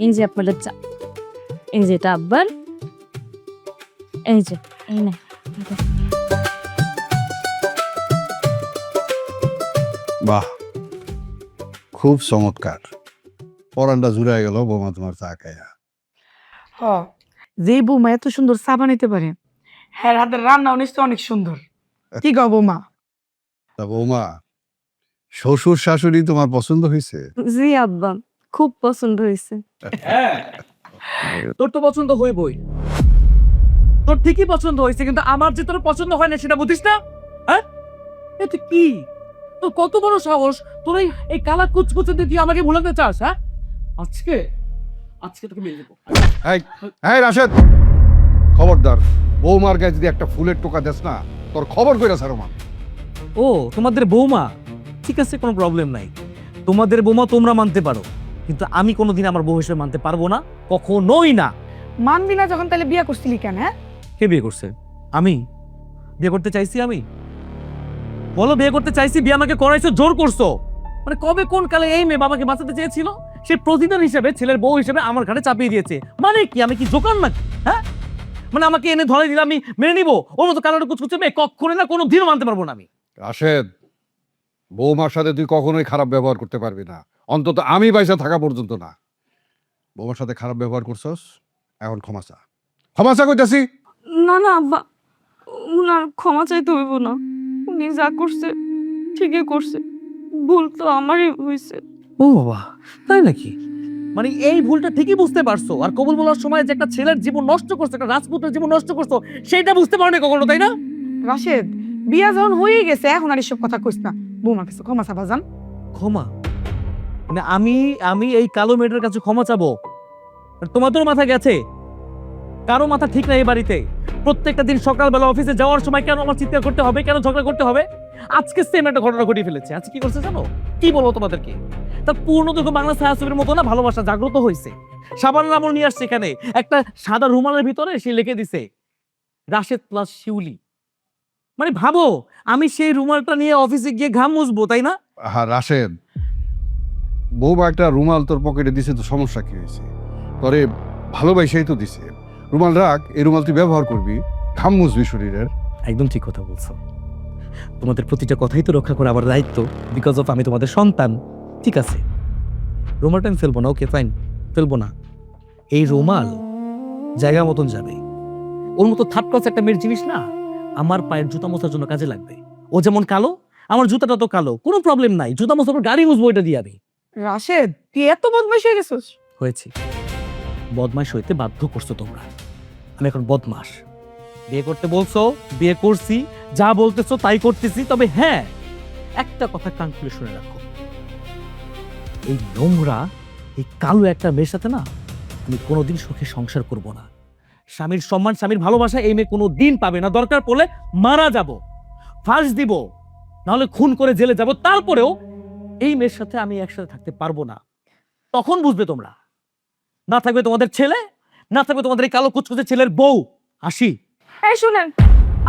এই যে আপনাদের চা, এই যে এটা আব্বার, এই যে এই না। বাহ, খুব চমৎকার। পরানটা জুড়ে গেল বৌমা তোমার চা খাইয়া। হ, যে বৌমা এত সুন্দর চা বানাইতে পারে, হ্যাঁ হাতের রান্নাও নিশ্চয় অনেক সুন্দর। কি গো বৌমা? তা বৌমা, শ্বশুর শাশুড়ি তোমার পছন্দ হয়েছে? জি আব্বা, খুব পছন্দ হয়েছে। হ্যাঁ, তোর তো পছন্দ হইবই, তোর ঠিকই পছন্দ হয়েছে, কিন্তু আমার যে তোর পছন্দ হয় না সেটা বুঝিস না? হ্যাঁ, তুই কি, তোর কত বড় সাহস, তোর এই কালা কুচকুচে দিয়ে তুই আমাকে ভুলাতে চাস? হ্যাঁ, আজকে আজকে তোকে মেরে দেবো। এই এই রাশেদ, খবরদার, বৌমার গায়ে যদি একটা ফুলের টোকা দেস না, তোর খবর কইরা ছাড়ো মা। ও, তোমাদের বৌমা, ঠিক আছে, কোনো প্রবলেম নাই। তোমাদের বৌমা তোমরা মানতে পারো, কিন্তু আমি কোনোদিন আমার বউ হিসেবে মানতে পারবো না, কখনোই না। মানবি না যখন, তাহলে বিয়ে করছিলি কেন? হ্যাঁ, কে বিয়ে করছে? আমি বিয়ে করতে চাইছি? আমি বলো, বিয়ে করতে চাইছি? বিয়ে আমাকে করাইছো, জোর করছো। মানে কবে কোন কালে এই মেয়ে বাবাকে বাঁচাতে চেয়েছিল, সে প্রতিদান হিসেবে ছেলের বউ হিসেবে আমার ঘাটে চাপিয়ে দিয়েছে। মানে কি, আমি কি জোকার নাকি? হ্যাঁ, মানে আমাকে এনে ধরে দিলে আমি মেনে নিবো? ওর মতো কালার কুচকুচে মেয়ে কখনো না, কোনো দিনও মানতে পারবো না আমি। রাশেদ, বৌমার সাথে তুই কখনোই খারাপ ব্যবহার করতে পারবি না, অন্তত আমি বাইসা থাকা পর্যন্ত না। বৌমার সাথে খারাপ ব্যবহার করছস, এখন ক্ষমা চা। ক্ষমা চা কইতাছি। না না আব্বা, উনার ক্ষমা চাইতে হইব না। উনি যা করছে ঠিকই করছে, ভুল তো আমারই হয়েছে। ও বাবা, তাই নাকি? মানে এই ভুলটা ঠিকই বুঝতে পারছো, আর কবুল বলার সময় যে একটা ছেলের জীবন নষ্ট করছো, একটা রাজপুতের জীবন নষ্ট করছো, সেটা বুঝতে পারোনি কখনো, তাই না? রাশেদ, বিয়া যখন হয়ে গেছে এখন আর এসব কথা কইস না। বৌমার কাছে ক্ষমা চাবা যান। ক্ষমা? মানে আমি আমি এই কালো মেয়েটার কাছে ক্ষমা চাবো? আর তোমাদের মাথা গেছে? কারো মাথা ঠিক নাই এই বাড়িতে। প্রত্যেকটা দিন সকালবেলা অফিসে যাওয়ার সময় কেন আমার চিৎকার করতে হবে, কেন ঝগড়া করতে হবে? আজকে সেম একটা ঘটনা ঘটিয়ে ফেলেছে। আজকে কি করছে জানো? কি বলবো তোমাদেরকে, তা পূর্ণ দেখো বাংলা ছায়াছবির মতো না ভালোবাসা জাগ্রত হয়েছে। সাবান আমল নিয়ে আসছে এখানে, একটা সাদা রুমালের ভিতরে সে লিখে দিছে রাশেদ প্লাস শিউলি। মানে ভাবো, আমি সেই রুমালটা নিয়ে অফিসে গিয়ে ঘাম মুছবো, তাই না? হ্যাঁ রাশেদ, বৌমা একটা রুমাল তোর পকেটে দিছে, তো সমস্যা কি হয়েছে? তোরে ভালোবাসাই তো দিছে। রুমাল রাখ, এই রুমাল তুই ব্যবহার করবি, ঘাম মুছবি শরীরের। একদম ঠিক কথা বলছো। তোমাদের প্রতিটা কথাই তো রক্ষা করা আমার দায়িত্ব, বিকজ অফ আমি তোমাদের সন্তান। ঠিক আছে, রুমালটা আমি ফেলবো না, ওকে ফাইন, ফেলবো না। এই রুমাল জায়গা মতন যাবে। ওর মতো থার্ড ক্লাস একটা মেয়ের জিনিস না আমার পায়ের জুতা মোছার জন্য কাজে লাগবে। ও যেমন কালো, আমার জুতাটা তো কালো, কোনো প্রবলেম নাই, জুতা মোছার পর গাড়ি মুছবো, এটা দিয়ে আমি। রাশেদ, তুই এত বদমাইশ হয়ে গেছিস? হয়েছি, বদমাশ হইতে বাধ্য করছো তোমরা। আমি এখন বদমাস। বিয়ে করতে বলছো, বিয়ে করছি, যা বলতেছো তাই করতেছি। তবে হ্যাঁ, একটা কথা কান খুলে শুনে রাখো, এই নোংরা, এই কালো একটা মেয়ের সাথে না আমি কোনোদিন সুখে সংসার করব না। স্বামীর সম্মান, স্বামীর ভালোবাসা এই মেয়ে কোনো দিন পাবে না। দরকার পড়লে মারা যাব, ফাঁস দিব, নাহলে খুন করে জেলে যাব, তারপরেও এই মেয়ের সাথে আমি একসাথে থাকতে পারবো না। তখন বুঝবে তোমরা। না থাকবে তোমাদের ছেলে, না থাকবে তোমাদের এই কালো কুচকুচে ছেলের বউ। আসি। এই শুনেন,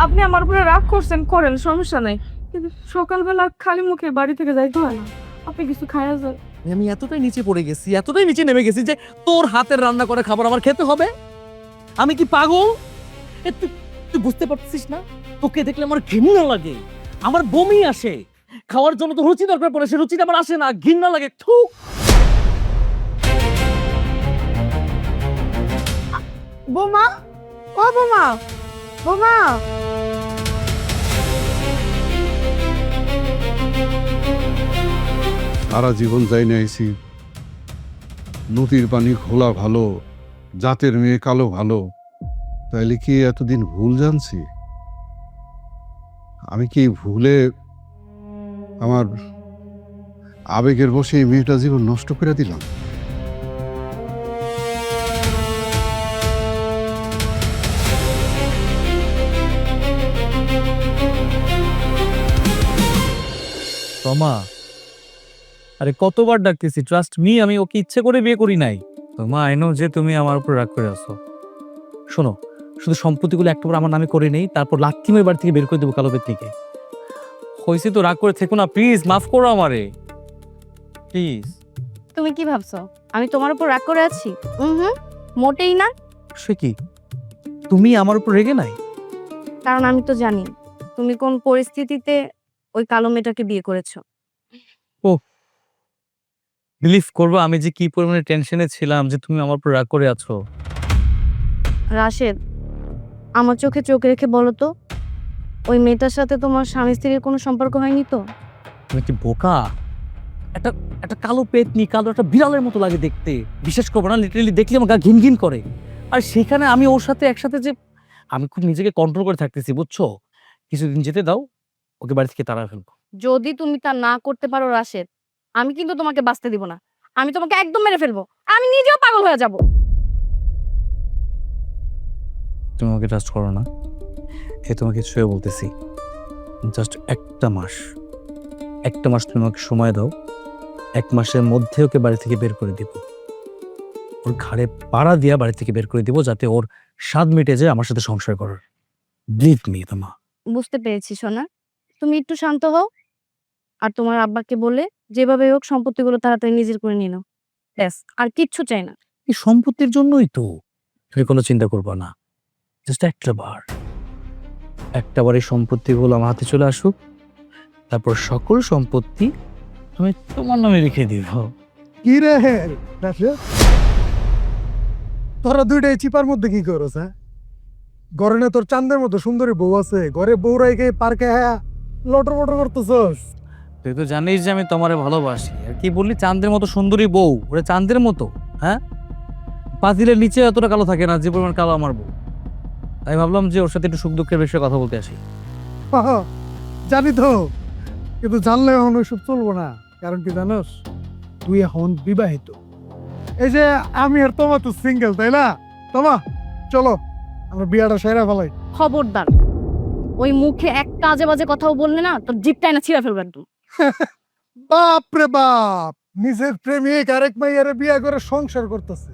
আপনি আমার উপরে রাগ করছেন, করেন, সমস্যা নাই, কিন্তু সকালবেলা খালি মুখে বাড়ি থেকে যাইতে হয় না। আপনি কিছু খায়া যান। আমি এতটাই নিচে পড়ে গেছি, এতটাই নিচে নেমে গেছি যে তোর হাতের রান্না করে খাবার আমার খেতে হবে? আমি কি পাগল? তুই বুঝতে পারছিস না? তোকে দেখলে আমার ঘৃণা লাগে, আমার বমি আসে। খাওয়ার জন্য তো রুচি দরকার পড়ে, সে রুচিটা আমার আসে না, ঘৃণা লাগে। থু। বৌমা, ও বৌমা, বৌমা। সারা জীবন যাই নাইছি, নদীর পানি খোলা ভালো, জাতের মেয়ে কালো ভালো, তাইলে কি এতদিন ভুল জানছি? আমি কি ভুলে আমার আবেগের বসে এই মেয়েটা জীবন নষ্ট করে দিলাম? তোমা, আরে কতবার ডাকতেছি, ট্রাস্ট মি, আমি ওকে ইচ্ছে করে বিয়ে করি নাই। তোমা, আই নো যে তুমি আমার উপর রাগ করে আছো। শোনো, শুধু সম্পত্তিগুলো একটাবার আমার নামে করে নেই, তারপর লাথি মেরে বাড়ি থেকে বের করে দেবো কালো পেতনিকে। হয়েছে তো, রাগ করে থেকো না প্লিজ, মাফ করো আমারে প্লিজ। তুমি কি ভাবছো আমি তোমার উপর রাগ করে আছি? হুম, মোটেই না। সে কি, তুমি আমার উপর রেগে নাই? কারণ আমি তো জানি তুমি কোন পরিস্থিতিতে ওই কালো মেয়েটাকে বিয়ে করেছো। বিলিভ করবো আমি যে কি পরিমাণে টেনশনে ছিলাম যে তুমি আমার উপর রাগ করে আছো। রাশেদ, আমার চোখে চোখ রেখে বলো তো, ওই মেয়েটার সাথে তোমার স্বামী স্ত্রীর কোনো সম্পর্ক হয়নি তো? তুমি কি বোকা? একটা একটা কালো পেতনি, কালো একটা বিড়ালের মতো লাগে দেখতে, বিশ্বাস করবো না, লিটারালি দেখলে আমার গা ঘিন ঘিন করে। আর সেখানে আমি ওর সাথে একসাথে যে, আমি খুব নিজেকে কন্ট্রোল করে থাকতেছি, বুঝছো? কিছুদিন যেতে দাও, ওকে বাড়ি থেকে তাড়া ফেলবো। যদি তুমি তা না করতে পারো রাশেদ, আমি কিন্তু তোমাকে বাঁচতে দিব না। আমি তোমাকে একদম মেরে ফেলবো। আমি নিজেও পাগল হয়ে যাব। তুমি আমাকে ট্রাস্ট করো না? এ তোমাকে ছুঁয়ে বলতেছি, জাস্ট একটা মাস তুমি আমাকে সময় দাও। 1 মাসের মধ্যে ওকে বাড়ি থেকে বের করে দিব, ওর ঘাড়ে পাড়া দিয়া বাড়ি থেকে বের করে দিব, যাতে ওর স্বাদ মিটে যায় আমার সাথে সংসার করার। বিলিভ মি তোমা। বুঝতে পেরেছি সোনা, তুমি একটু শান্ত হও। আর তোমার আব্বাকে বলে যেভাবে হোক সম্পত্তিগুলো তাড়াতাড়ি নিজের করে নিয়ে নাও। ব্যাস, আর কিচ্ছু চাই না। এই সম্পত্তির জন্যই তো, তুমি কোনো চিন্তা করবো না। জাস্ট একটা বার এই সম্পত্তিগুলো আমার হাতে চলে আসুক, তারপর সকল সম্পত্তি আমি তোমার নামে রেখে দিব। কি রে রাশেদ, তোরা দুইটাই চিপার মধ্যে কি করছ? হ্যাঁ, ঘরে না তোর চাঁদের মতো সুন্দরী বউ আছে, ঘরে বউ রাইকে পার্কে হ্যাঁ লটর বটর করতেছস। তুই তো জানিস যে আমি তোমারে ভালোবাসি, আর কি বললি চাঁদের মতো সুন্দরী বউ? ওরে চাঁদের মতো? হ্যাঁ, পাতিলের নিচে এতটা কালো থাকে না যে পরিমাণ কালো আমার বউ। তাই ভাবলাম যে ওর সাথে একটু সুখ দুঃখের বিষয়ে কথা বলতে আসি। জানি তো, কিন্তু জানলে এখন ওইসব চলবো না। কারণ কি জানোস, তুই এখন বিবাহিত। এই যে আমি আর তোমা তো সিঙ্গেল, তাই না? তোমা চলো আমরা বিয়াটা সেরা ফেলাই। খবরদার, ওই মুখে একটা আজে বাজে কথাও বললে না, তোর জিপটাই না ছিঁড়ে ফেলবে একদম। বাপ রে বাপ, নিজের প্রেমিক আরেক মাইয়ারে বিয়া করে সংসার করতেছে,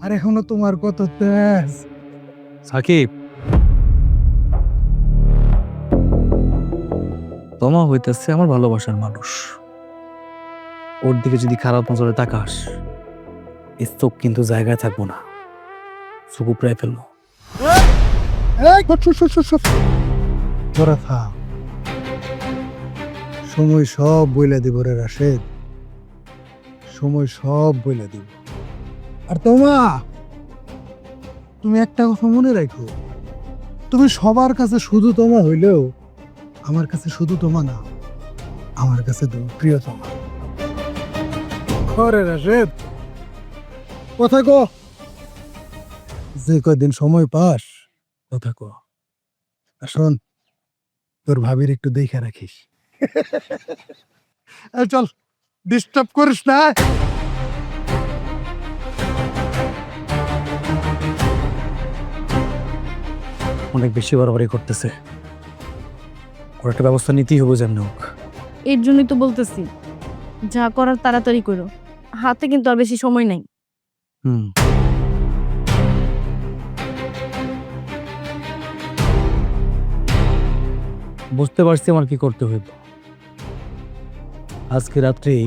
আর এখনো তোমার কত তেজ। সাকিব, তোমা হইতেছে আমার ভালোবাসার মানুষ, ওর দিকে যদি খারাপ নজরে তাকাস, এই চোখ কিন্তু জায়গায় থাকবো না, চোখ উপড়ায় ফেলবো। তোরা থাম, সময় সব বইলা দিব রে রাশেদ, সময় সব বইলা দিব। আর তুমি একটা কথা মনে রাখো, তুমি সবার কাছে শুধু তোমা হইলেও আমার কাছে শুধু তোমা না, আমার কাছে তুমি প্রিয়তমা। করে রাশেদ, কথা কো, যে কদিন সময় পাস কথা কো। আর শোন, তোর ভাবির একটু দেখে রাখিস। চল, ডিস্টার্ব করিস না। অনেক বেশি বাড়াবাড়ি করতেছে, ওর একটা ব্যবস্থা নিতেই হবে যেমন হোক। এর জন্যই তো বলতেছি, যা করার তাড়াতাড়ি করো, হাতে কিন্তু আর বেশি সময় নাই। হুম, বুঝতে পারছি আমার কি করতে হইব। আজকে রাত্রেই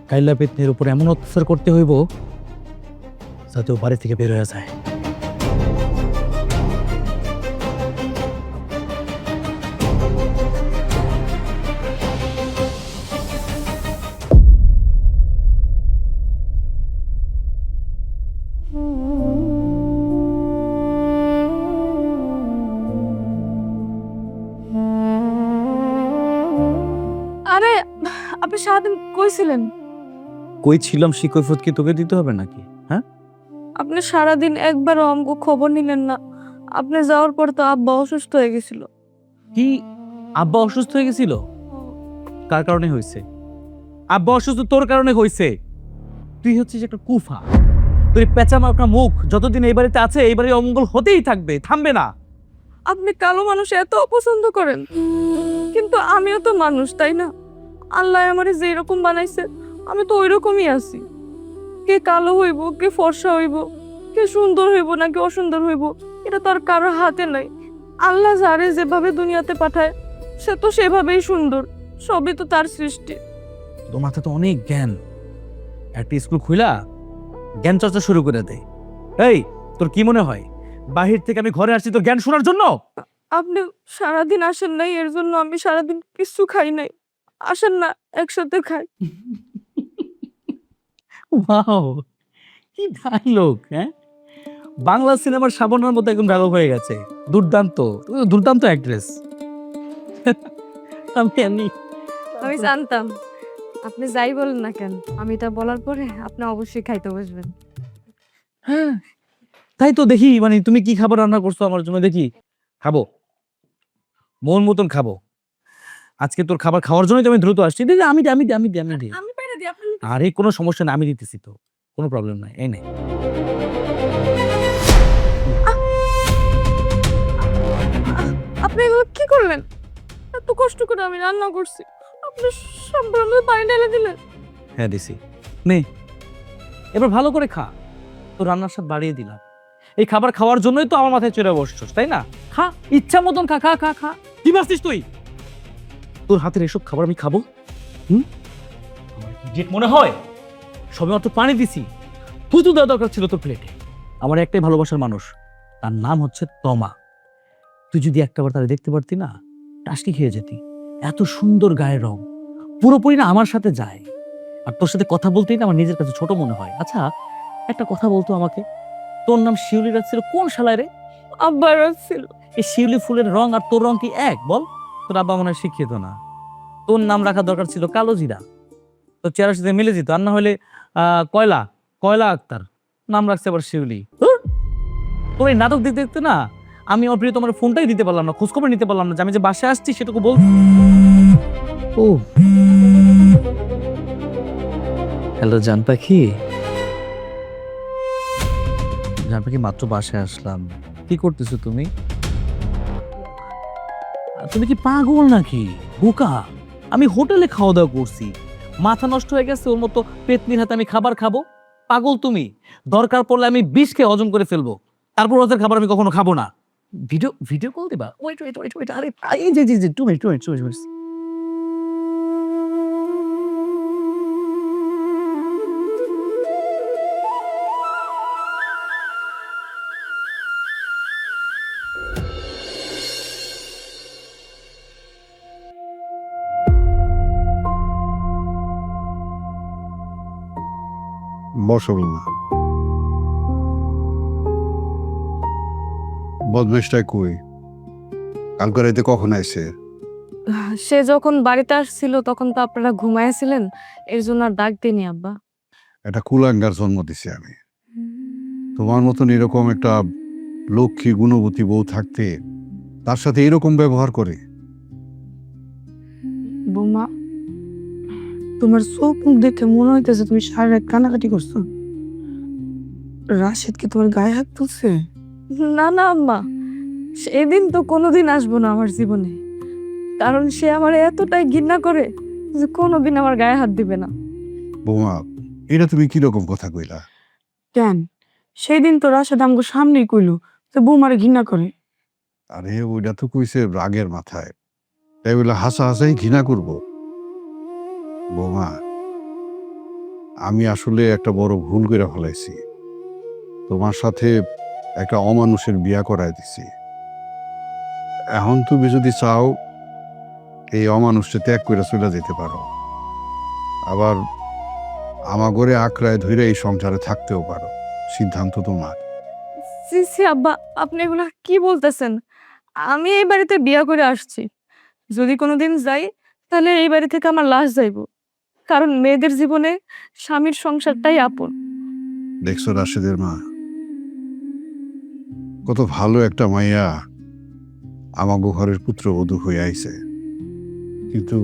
কাইলা পেতনির উপর এমন অত্যাচার করতে হইব যাতে ও বাড়ি থেকে বের হয়ে যায়। আরে, আপনি সারাদিন কইছিলেন? কই ছিলাম সে কৈফিয়ত কি তোকে দিতে হবে নাকি? হ্যাঁ, আপনি সারাদিন একবারও আমগো খবর নিলেন না। আপনি যাওয়ার পর তো আব্বা অসুস্থ হয়ে গেছিল। কি আব্বা অসুস্থ হয়ে গেছিল? কার কারণে হয়েছে? আব্বা অসুস্থ তোর কারণে হয়েছে। তুই হচ্ছিস একটা কুফা, তুই পেঁচা মার্কা মুখ যতদিন এই বাড়িতে আছে এই বাড়ির অমঙ্গল হতেই থাকবে, থামবে না। আপনি কালো মানুষ এত অপছন্দ করেন, কিন্তু আমিও তো মানুষ, তাই না? আল্লাহ আমারে যেরকম বানাইছে আমি তো ওইরকমই আছি। কে কালো হইব, কে ফর্সা হইব, কে সুন্দর হইব নাকি অসুন্দর হইব, এটা তো আর কারো হাতে নাই। আল্লাহ যারে যেভাবে দুনিয়াতে পাঠায় সে তো সেভাবেই সুন্দর, সবই তো তার সৃষ্টি। তোর মাথায় তো অনেক জ্ঞান, একটা স্কুল খুইলা জ্ঞান চর্চা শুরু করে দেয়। এই, তোর কি মনে হয় বাহির থেকে আমি ঘরে আসছি তোর জ্ঞান শোনার জন্য? আপনি সারাদিন আসেন নাই, এর জন্য আমি সারাদিন কিছু খাই নাই। আসেন না, একসাথে খাই। ওয়াও, কি ডায়লগ! হ্যাঁ, বাংলা সিনেমার শাবানার মতো একদম ডায়লগ হয়ে গেছে। দুর্দান্ত, তুমি তো দুর্দান্ত অ্যাক্ট্রেস। আমি আমি জানতাম আপনি যাই বলেন না কেন, আমি এটা বলার পরে আপনি অবশ্যই খাইতে বসবেন। হ্যাঁ, তাই তো দেখি, মানে তুমি কি খাবার রান্না করছো আমার জন্য, দেখি। খাবো, মন মতন খাবো। আজকে তোর খাবার খাওয়ার জন্যই তো আমি দ্রুত আসছি। দে, দে, আমি দিই, আমি দিই, আমি দিই, আমি দিই। আমি পেরে দিই, আপনি আরে কোনো সমস্যা না, আমি দিতেছি তো, কোনো প্রবলেম নাই। এই নে। আপনি এগুলো কি করলেন? এত কষ্ট করে আমি রান্না করছি, আপনি সব মধ্যে পানি ঢেলে দিলেন। হ্যাঁ দিছি, নে এবার ভালো করে খা। তোর রান্নার স্বাদ বাড়িয়ে দিলাম। এই খাবার খাওয়ার জন্যই তো আমার মাথায় চড়ে বসছস, তাই না? খা, ইচ্ছা মতন খা, খা খা খা। কি ভাবছিস তুই তোর হাতের এসব খাবার আমি খাবো? আমার কি জেদ মনে হয়? সবে মাত্র পানি দিছি, থুতু দেওয়া দরকার ছিল তোর প্লেটে। আমার একটাই ভালোবাসার মানুষ, তার নাম হচ্ছে তমা। তুই যদি একটাবার তারে দেখতে পারতি না, টাসকি খেয়ে যেতি। এত সুন্দর গায়ের রং, পুরোপুরি না আমার সাথে যায়। আর তোর সাথে কথা বলতেই না আমার নিজের কাছে ছোট মনে হয়। আচ্ছা, একটা কথা বলতো আমাকে, তোর নাম শিউলি রাখছিল কোন শালায় রে? আব্বার ছিল। এই শিউলি ফুলের রং আর তোর রং কি এক বল? তোর আব্বা মনে হয় শিক্ষিত না। তোর নাম রাখা দরকার ছিল কালো জিরা, তোর চেহারার সাথে মিলে যেত। আর না হলে কয়লা, কয়লা আক্তার। নাম রাখছে আবার শিউলি। ধুর, তোর এই নাটক দেখতে দেখতে না আমি আমার প্রিয় তোমার ফোনটাই দিতে পারলাম না, খোঁজখবর নিতে পারলাম না যে আমি যে বাসায় আসছি সেটুকু বল। ও হ্যালো জান পাখি। জান পাখি, মাত্র বাসায় আসলাম। কি করতেছো তুমি? তুমি কি পাগল নাকি বোকা? আমি হোটেলে খাওয়া দাওয়া করছি, মাথা নষ্ট হয়ে গেছে। ওর মতো পেতনির হাতে আমি খাবার খাবো? পাগল তুমি। দরকার পড়লে আমি বিষ খেয়ে হজম করে ফেলবো, তারপর ওদের খাবার আমি কখনো খাবো না। ভিডিও ভিডিও কল দিবা? ওয়েট ওয়েট ওয়েট ওয়েট, আরে এই যে জি 2 মিনিট 2 মিনিট। বসো না, বদমেশটাই কই? কালকে রাইতে কখন আইছে? সে যখন বাড়িতে আসছিল তখন তো আপনারা ঘুমাইছিলেন, এর জন্য আর ডাক দিইনি আব্বা। একটা কুলাঙ্গার জন্ম দিছি আমি। তোমার মতন এরকম একটা লক্ষ্মী গুণবতী বউ থাকতে তার সাথে এরকম ব্যবহার করে? বৌমা, তোমার চোখ মুখ দেখে মনে হইতেছে তুমি সারা রাত কানাকাটি করছো। রাশেদ কি তোমার গায়ে হাত তুলছে? না না আম্মা, সেদিন তো কোনোদিন আসবো না আমার জীবনে, কারণ সে আমার এতটাই ঘৃণা করে যে কোনোদিন আমার গায়ে হাত দিবে না। বৌমা, এটা তুমি কিরকম কথা কইলা? কেন, সেই দিন তো রাশেদ আমগো সামনেই কইলো যে বৌমারে ঘৃণা করে। আরে ওইটা তো কইছে রাগের মাথায়, তাই বলে হাসা হাসাই ঘৃণা করব? বৌমা, আমি আসলে একটা বড় ভুল করে ফেলাইছি। তোমার সাথে একটা অমানুষের বিয়া করায় দিছি। এখন তুমি যদি চাও এই অমানুষটা ত্যাগ করে চলে যেতে পারো, আবার আমার ঘরে আঁকড়ায় ধরে এই সংসারে থাকতেও পারো। সিদ্ধান্ত তোমার। সি সি আব্বা, আপনি এগুলা কি বলতেছেন? আমি এই বাড়িতে বিয়ে করে আসছি, যদি কোনোদিন যাই তাহলে এই বাড়ি থেকে আমার লাশ যাইব, কারণ মেয়েদের জীবনে স্বামীর সংসারটাই আপন। দেখছো রাশেদের মা, কত ভালো একটা মাইয়া আমাগো ঘরের পুত্রবধূ হয়ে আইছে, কিন্তু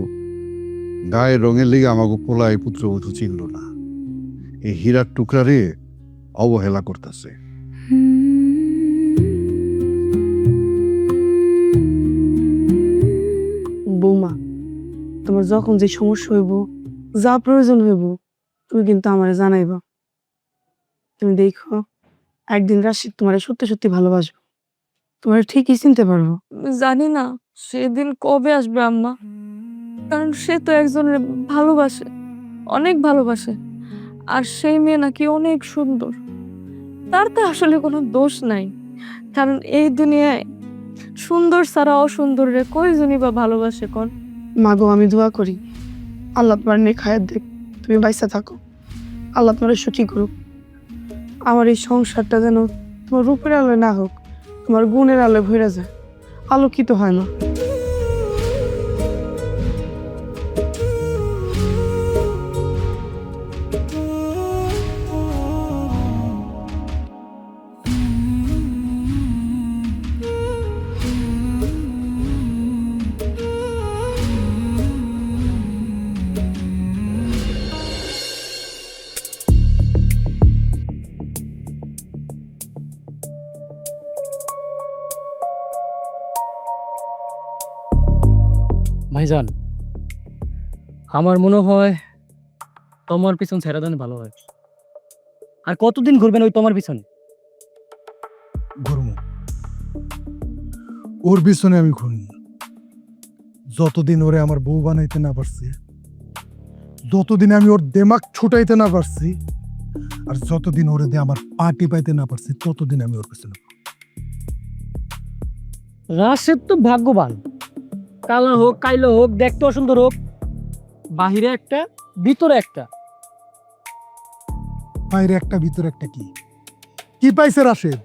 গায়ের রঙের লিগে আমাগো পোলায় পুত্রবধূ চিনল না। এই হীরার টুকরারে অবহেলা করতেছে। বৌমা, তোমার যখন যে সমস্যা হইব, যা প্রয়োজন হইব, তুমি কিন্তু আমারে জানাইবা। তুমি দেখো, একদিন রাশিদ তোমার সত্যি সত্যি ভালোবাসবো, তোমার ঠিকই চিনতে পারবো। জানি না সেদিন কবে আসবে আম্মা, কারণ সে তো একজনের ভালোবাসে, অনেক ভালোবাসে। আর সেই মেয়ে নাকি অনেক সুন্দর। তার তো আসলে কোনো দোষ নাই, কারণ এই দুনিয়ায় সুন্দর ছাড়া অসুন্দরে কয়জনই বা ভালোবাসে কোন। মাগো, আমি দোয়া করি আল্লাহ তোমার নেক হায়াত দেখ, তুমি বাইসা থাকো, আল্লাহ তোমার সুখী করুক। আমার এই সংসারটা যেন তোমার রূপের আলোয় না হোক, তোমার গুণের আলোয় ভরে যায়, আলোকিত হয় না। ভাইজান, আমার মনে হয় তোমার পিছন ছেড়ে দেন ভালো হয়। আর কতদিন ঘুরবেন ওই তোমার পিছনে? ঘুরবো, ওর পিছনে আমি ঘুরি। যতদিন ওরে আমার বউ বানাইতে না পারছি, যতদিন আমি ওর দেমাগ ছুটাইতে না পারছি, আর যতদিন ওরে দিয়ে আমার পাটি পাইতে না পারছি, ততদিন আমি ওর পিছনে। রাশেদ তো ভাগ্যবান, কালো হোক কাইলো হোক, দেখতে অসুন্দর হোক, বাহিরে একটা ভিতরে একটা। বাইরে একটা ভিতরে একটা, কি কি পাইছে রাশেদ?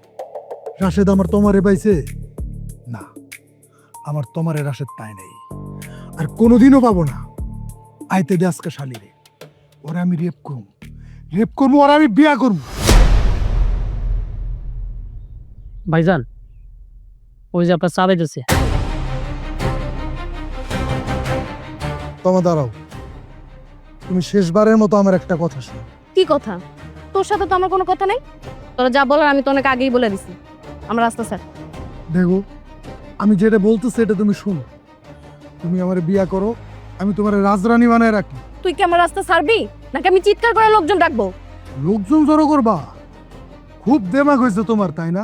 রাশেদ আমার তোমারে পাইছে না, আমার তোমারে রাশেদ পায় নাই, আর কোনোদিনও পাবো না। আইতে দে আজকে শালিরে, ওরা আমি রেপ করবো, ওরা আমি বিয়া করবো। ভাইজান, ওই যে আপনার চাবে যাচ্ছে। তোমার দাঁড়াও, তুমি শেষবারের মতো আমার একটা কথা শোনো। কি কথা? তোর সাথে তো আমার কোনো কথা নেই। তোরা যা বলার আমি তো অনেক আগেই বলে দিছি। আমার রাস্তা স্যার। দেখো, আমি যেটা বলতেছি এটা তুমি শুনো। তুমি আমার বিয়া করো, আমি তোমার রাজরানী বানায় রাখি। তুই কি আমার রাস্তা ছাড়বি নাকি আমি চিৎকার করে লোকজন ডাকবো? লোকজন জড়ো করবা? খুব দেমাগ হয়েছে তোমার, তাই না?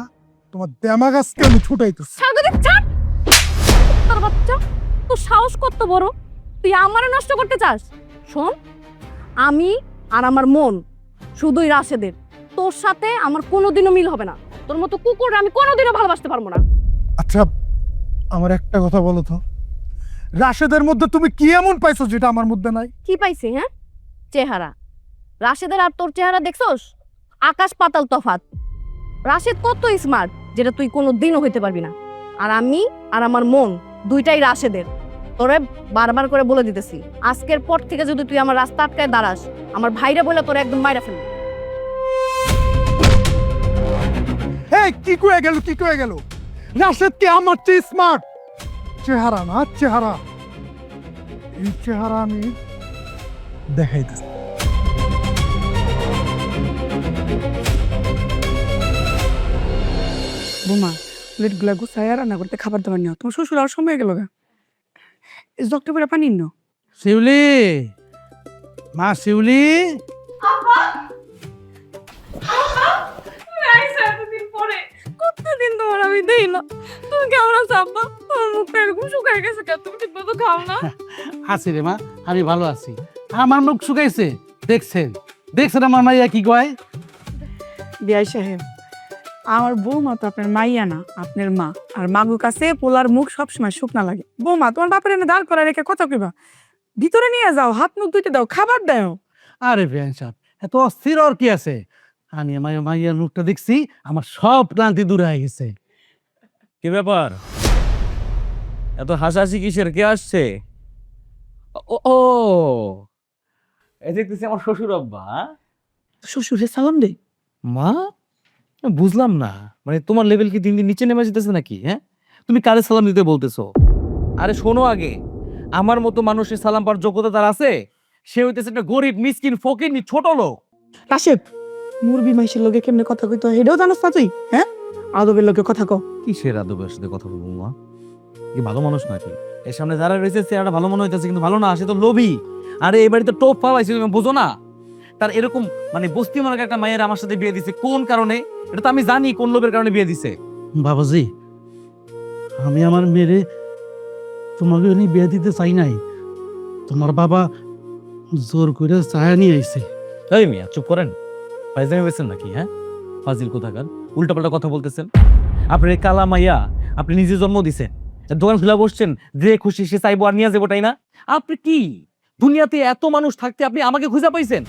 তোমার দেমাগ আজকে আমি ছুটাইতেছি। সাগরে ছাড়! তোর বাচ্চা, তোর সাহস কত বড়! তুই আমারে নষ্ট করতে চাস? শোন, আমি আর আমার মন শুধুই রাশেদের। তোর সাথে আমার কোনোদিনও মিল হবে না। তোর মতো কুকুর আমি কোনোদিনও ভালোবাসতে পারবো না। আচ্ছা, আমার একটা কথা বলো তো, রাশেদের মধ্যে তুমি কি এমন পাইছো যেটা আমার মধ্যে নাই? কি পাইছি? হ্যাঁ, চেহারা। রাশেদের আর তোর চেহারা দেখছস? আকাশ পাতাল তফাৎ। রাশেদ কত স্মার্ট, যেটা তুই কোনোদিনও হইতে পারবি না। আর আমি আর আমার মন দুইটাই রাশেদের। তোরে বারবার করে বলে দিতেছি, আজকের পর থেকে যদি তুই আমার রাস্তা আটকায় দাঁড়াস, আমার ভাইরা বলে তোরে একদম মাইরা ফেলবি। এই কি কয়ে গেল? রাশেদ কি আমার চেয়ে স্মার্ট? চেহারা না, চেহারা। এই চেহারা আমি দেখাইতেছি। বোমা, প্লেটগুলা গুছাই রান্না করতে খাবার দাবার নিও। তোমার শ্বশুর আর সময় গেল গা, জগটা করে পানি নিও। শিউলি, মা শিউলি, কতদিন তোমার আমি দেই না। তুমি কেমন আছো আব্বা? তোমার মুখটা এরকম শুকায় গেছে কেন? তুমি ঠিক মতো খাও না? আছি রে মা, আমি ভালো আছি। আমার মুখ শুকাইছে, দেখছেন আমার মাইয়া কি কয়? বিআই সাহেব, আমার বৌমা তো আপনার মাইয়া না, আপনার মা। আর মাগুর কাছে পোলার মুখ সবসময় শুকনা লাগে। বৌমা, তোমার বাপের এনে দাঁড় করা রেখে কথা কইবা? ভিতরে নিয়ে যাও, হাত মুখ ধুইতে দাও, খাবার দাও। আরে বেন সাহেব, এত অস্থির আর কি আছে? আমি আমার মাইয়ার মুখটা দেখছি, আমার সব ক্লান্তি দূরে হয়ে গেছে। কি ব্যাপার, এত হাসাহাসি কিসের? কে আসছে? ও ও, এই দেখতেছি আমার শ্বশুর আব্বা। শ্বশুরের সালাম দে। মা, বুঝলাম না, মানে তোমার লেভেল কি দিন দিন নিচে নেমে যেতেছে নাকি? হ্যাঁ, তুমি কারে সালাম দিতে বলতেছো? আরে শোনো আগে, আমার মতো মানুষের সালাম পাওয়ার যোগ্যতা তার আছে? সে হইতেছে একটা গরিব মিসকিন ফকিরনি ছোট লোক। রাশেদ, মুরবি মাইশের লোকে কেমনে কথা কইতো হেডেও জানোস না তুই? হ্যাঁ, আদবের লোকে কথা কও। কিসের আদবের সাথে কথা বলবো মা? কি ভালো মানুষ নাকি? এর সামনে যারা রয়েছে চেহারাটা ভালো মনে হইতেছে, কিন্তু ভালো না, সে তো লোভী। আরে এই বাড়িতে টোপ পাওয়াইছে, তুমি বোঝো না? তার এরকম মানে বস্তি মনে একটা মায়ের আমার সাথে বিয়ে দিছে কোন কারণে? এটা তো আমি জানি কোন লোভের কারণে বিয়ে দিছে। বাবাজি, আমি আমার মেয়েরে তোমাকে নিয়ে বিয়ে দিতে চাই নাই। তোমার বাবা জোর করে চায়া নিয়ে আইছে। এই মিয়া চুপ করেন, ফাইজলামি হয়েছেন নাকি? হ্যাঁ, ফাজিল কোথাকার, উল্টাপাল্টা কথা বলতেছেন। আপনার এই কালা মাইয়া আপনি নিজে জন্ম দিছেন, দোকান খুলে বসছেন, যে খুশি সে চাইবো আর নিয়ে যাবো, তাই না? আপনি কি দুনিয়াতে এত মানুষ থাকতে আপনি আমাকে খুঁজে পাইছেন?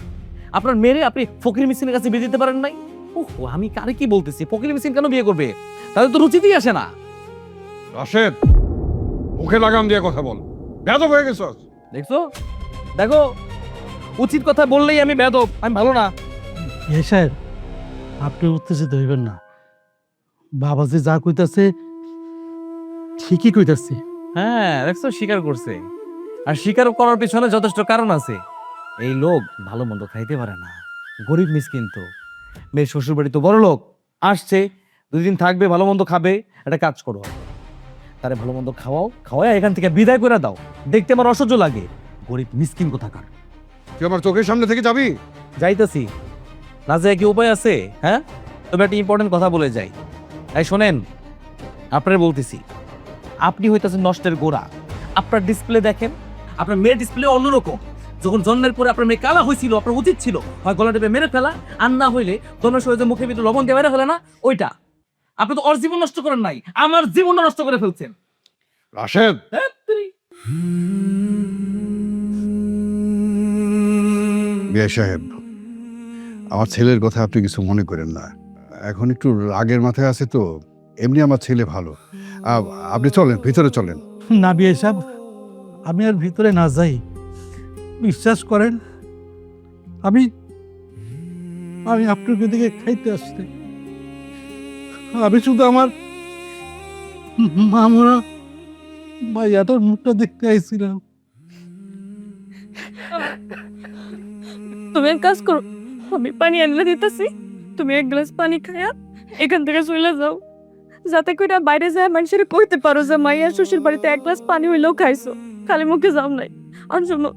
আপনার মেরে আপনি ফকির মিসিনের কাছে বিয়ে দিতে পারেন নাই? ওহো, আমি কারে কি বলতেছি? ফকির মিসিন কেন বিয়ে করবে? তাদের তো রুচিতেই আসে না। রাশেদ, মুখে লাগাম দিয়ে কথা বল, বেয়াদব হয়ে গেছস। দেখছো, দেখো, উচিত কথা বললেই আমি বেয়াদব, আমি ভালো না। এ সাহেব, আপনি উত্তেজিত হইবেন না। বাবা যে যা কইতাছে ঠিকই কইতাছে। হ্যাঁ, দেখছো, স্বীকার করছে। আর স্বীকার করার পিছনে যথেষ্ট কারণ আছে। এই লোক ভালো মন্দ খাইতে পারে না, গরিব মিসকিন তো। মেয়ের শ্বশুর বাড়ি তো বড় লোক, আসছে, 2 দিন থাকবে, ভালো মন্দ খাবে। একটা কাজ করো, তারে ভালো মন্দ খাওয়াও, খাওয়াই এখান থেকে বিদায় করে দাও। দেখতে আমার অসহ্য লাগে, গরিব মিসকিন কোথাকার। তুই আমার চোখের সামনে থেকে যাবি? যাইতেছি, না যায় কি উপায় আছে? হ্যাঁ, তবে একটা ইম্পর্টেন্ট কথা বলে যাই। এই শোনেন, আপনারা বলতেছি, আপনি হইতেছেন নষ্টের গোড়া। আপনার ডিসপ্লে দেখেন, আপনার মেয়ের ডিসপ্লে অন্যরকম। যখন জন্মের পরে আপনার মেয়ে কালা হয়েছিল, আপনার উচিত ছিল হয় গলা টেপে মেরে ফেলা, আর না হইলে জন্মের সময় যে মুখের ভিতরে লবণ দিয়ে মেরে ফেলে না, ওইটা। আপনি তো ওর জীবন নষ্ট করেন নাই, আমার জীবনটা নষ্ট করে ফেলছেন। রাশেদ, বিয়ে সাহেব, আমার ছেলের কথা আপনি কিছু মনে করেন না। এখন একটু রাগের মাথায় আছে তো, এমনি আমার ছেলে ভালো। আপনি চলেন, ভিতরে চলেন। না বিয়ে সাহেব, আমি আর ভিতরে না যাই। বিশ্বাস করেন, আমি আমি আপনার দিকে খাইতে আসছি। আমি শুধু আমার মামরা ভাইয়াটার মুখটা দেখতে আইছিলাম। তুমি এক কাজ করো, আমি পানি আনলে দিতেছি, তুমি 1 গ্লাস পানি খায়া এখান থেকে চলে যাও, যাতে করে বাইরে যায় মানুষের কইতে পারো যে মাইয়া শ্বশুর বাড়িতে 1 গ্লাস পানি হইলেও খাইছো, খালি মুখে যাও নাই। আর শোনো,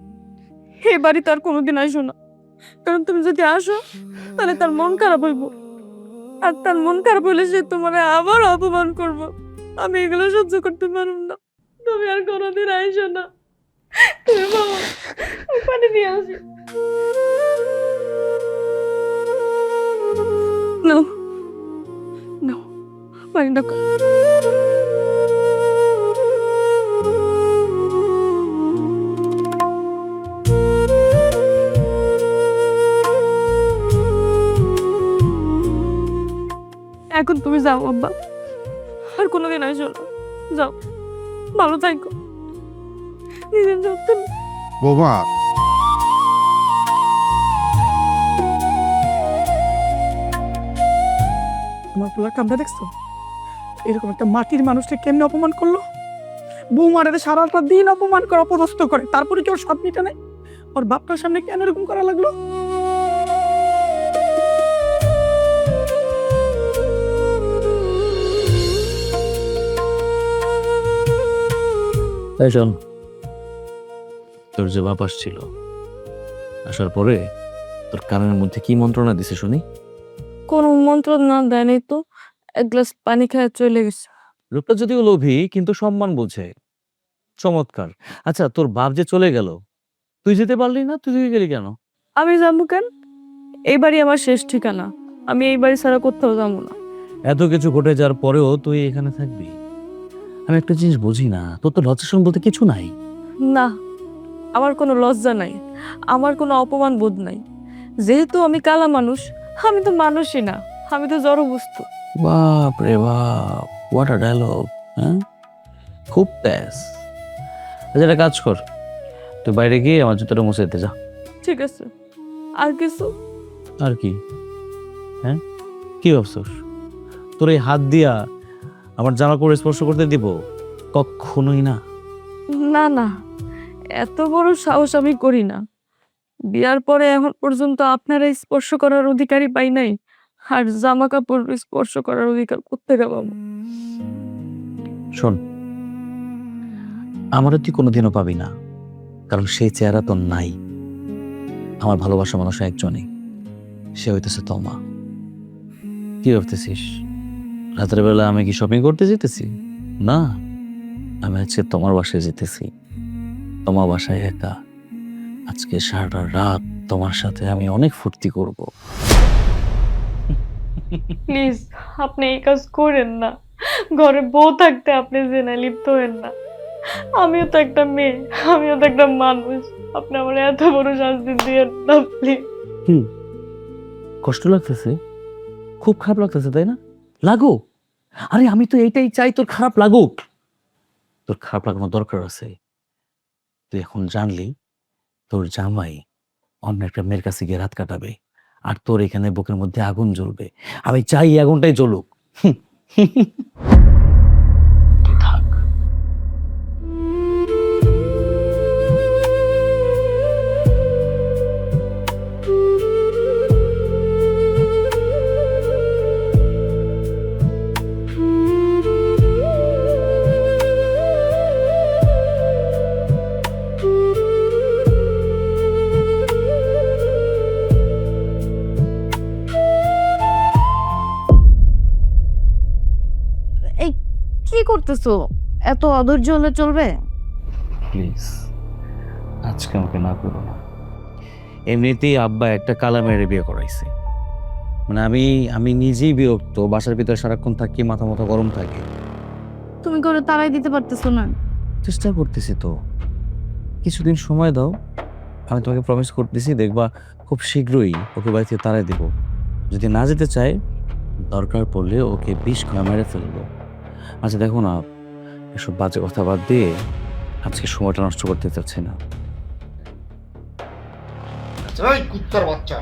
এই বাড়িতে আর কোনোদিন আসো না, কারণ তুমি যদি আসো তাহলে তার মন খারাপ হইব, আর তার মন খারাপ হইলে সে তোমার আবার অপমান করবো। আমি এগুলো সহ্য করতে পারব না, তুমি আর কোনোদিন আইসো না। তুমি বাবা, পানি নিয়ে আসি। No. No. পানিটা কই? এখন তুমি যাও আব্বা, আর কোনোদিন আসো না। যাও, ভালো থাকো, নিজের যত্ন নাও। বৌমা, আমার পোলার কামটা দেখছো? এরকম একটা মাটির মানুষকে কেমনে অপমান করলো? বৌমারে সারাটা দিন অপমান করে, অপদস্থ করে, তারপরে কি ওর স্বাদ মিটে নেই? ওর বাপটার সামনে কেন এরকম করা লাগলো? তাই শোন, তোর যে বাপ আসছিল, আসার পরে তোর কানের মধ্যে কি মন্ত্রণা দিছে শুনি? কোনো মন্ত্র না দেয়নি তো, 1 গ্লাস পানি খেয়ে চলে গেছে। রূপটা যদিও লোভী, কিন্তু সম্মান বোঝে। চমৎকার। আচ্ছা, তোর বাপ যে চলে গেল, তুই যেতে পারলি না? তুই গেলি কেন? আমি যাবো কেন? এই বাড়ি আমার শেষ ঠিকানা, আমি এই বাড়ি ছাড়া কোথাও যাবো না। এত কিছু ঘটে যাওয়ার পরেও তুই এখানে থাকবি? আমি একটা জিনিস বুঝি না, তোর তো লজ্জাশন বলতে কিছু নাই। না, আমার কোনো লজ্জা নাই, আমার কোনো অপমান বোধ নাই। যেহেতু আমি কালা মানুষ, আমি তো মানুষই না, আমি তো জড় বস্তু। বাপ রে বাপ, হোয়াট আ ডায়লগ! হ্যাঁ, খুব তেজ। আচ্ছা, একটা কাজ কর, তুই বাইরে গিয়ে আমার জুতোটা মুছে দিতে যা। ঠিক আছে, আর কিছু? আর কি? হ্যাঁ, কি ভাবছস তোর এই হাত দিয়া আমার জামা কাপড় স্পর্শ করতে দিব? কখনোই না। না না, এত বড় সাহস আমি করি না। বিয়ার পরে এখন পর্যন্ত আপনারা স্পর্শ করার অধিকারই পাই নাই, আর জামা কাপড় স্পর্শ করার অধিকার কোত্থেকে পাবো? শোন, আমারও তুই কোনোদিনও পাবি না, কারণ সেই চেহারা তোর নাই। আমার ভালোবাসা মানুষ একজনই, সে হইতেছে তোমা। কি ভাবতেছিস রাতের বেলা আমি কি শপিং করতে যেতেছি? না, আমি আজকে তোমার বাসায় যেতেছি। তোমার বাসায় একা, আজকে সারাটা রাত তোমার সাথে আমি অনেক ফুর্তি করব। প্লিজ আপনি এই কাজ করেন না, ঘরে বউ থাকতে আপনি জেনায় লিপ্ত হবেন না। আমিও তো একটা মেয়ে, আমিও তো একটা মানুষ, আপনি আমার এত বড় শাস্তি দিয়েন না প্লিজ। কষ্ট লাগতেছে, খুব খারাপ লাগতেছে, তাই না? লাগুক। আরে আমি তো এইটাই চাই, তোর খারাপ লাগুক। তোর খারাপ লাগানোর দরকার আছে। তুই এখন জানলি তোর জামাই অন্য একটা মেয়ের কাছে গিয়ে রাত কাটাবে, আর তোর এখানে বুকের মধ্যে আগুন জ্বলবে। আমি চাই এই আগুনটাই জ্বলুক। তুই থাক। এই কি করতেছো? এত অধৈর্য হলে চলবে? প্লিজ আজকে আমাকে না করো না। এমনিতেই আব্বা একটা কালা মেয়ের বিয়ে করাইছে। মানে আমি নিজেই বিরক্ত, বাসার ভিতরে সারাক্ষণ থাকি, মাথা মাথা গরম থাকে। তুমি করে তাড়াই দিতে পারতেছো না? চেষ্টা করতেছি তো, কিছুদিন সময় দাও। আমি তোমাকে প্রমিস করতেছি, দেখবা খুব শীঘ্রই ওকে বাড়ি থেকে তাড়াই দেবো। যদি না যেতে চায়, দরকার পড়লে ওকে 20 ঘা মেরে ফেলবো। আচ্ছা দেখো না, এসব বাজে কথা বাদ দিয়ে আজকে সময়টা নষ্ট করতে চাচ্ছি না। এই কুত্তার বাচ্চা,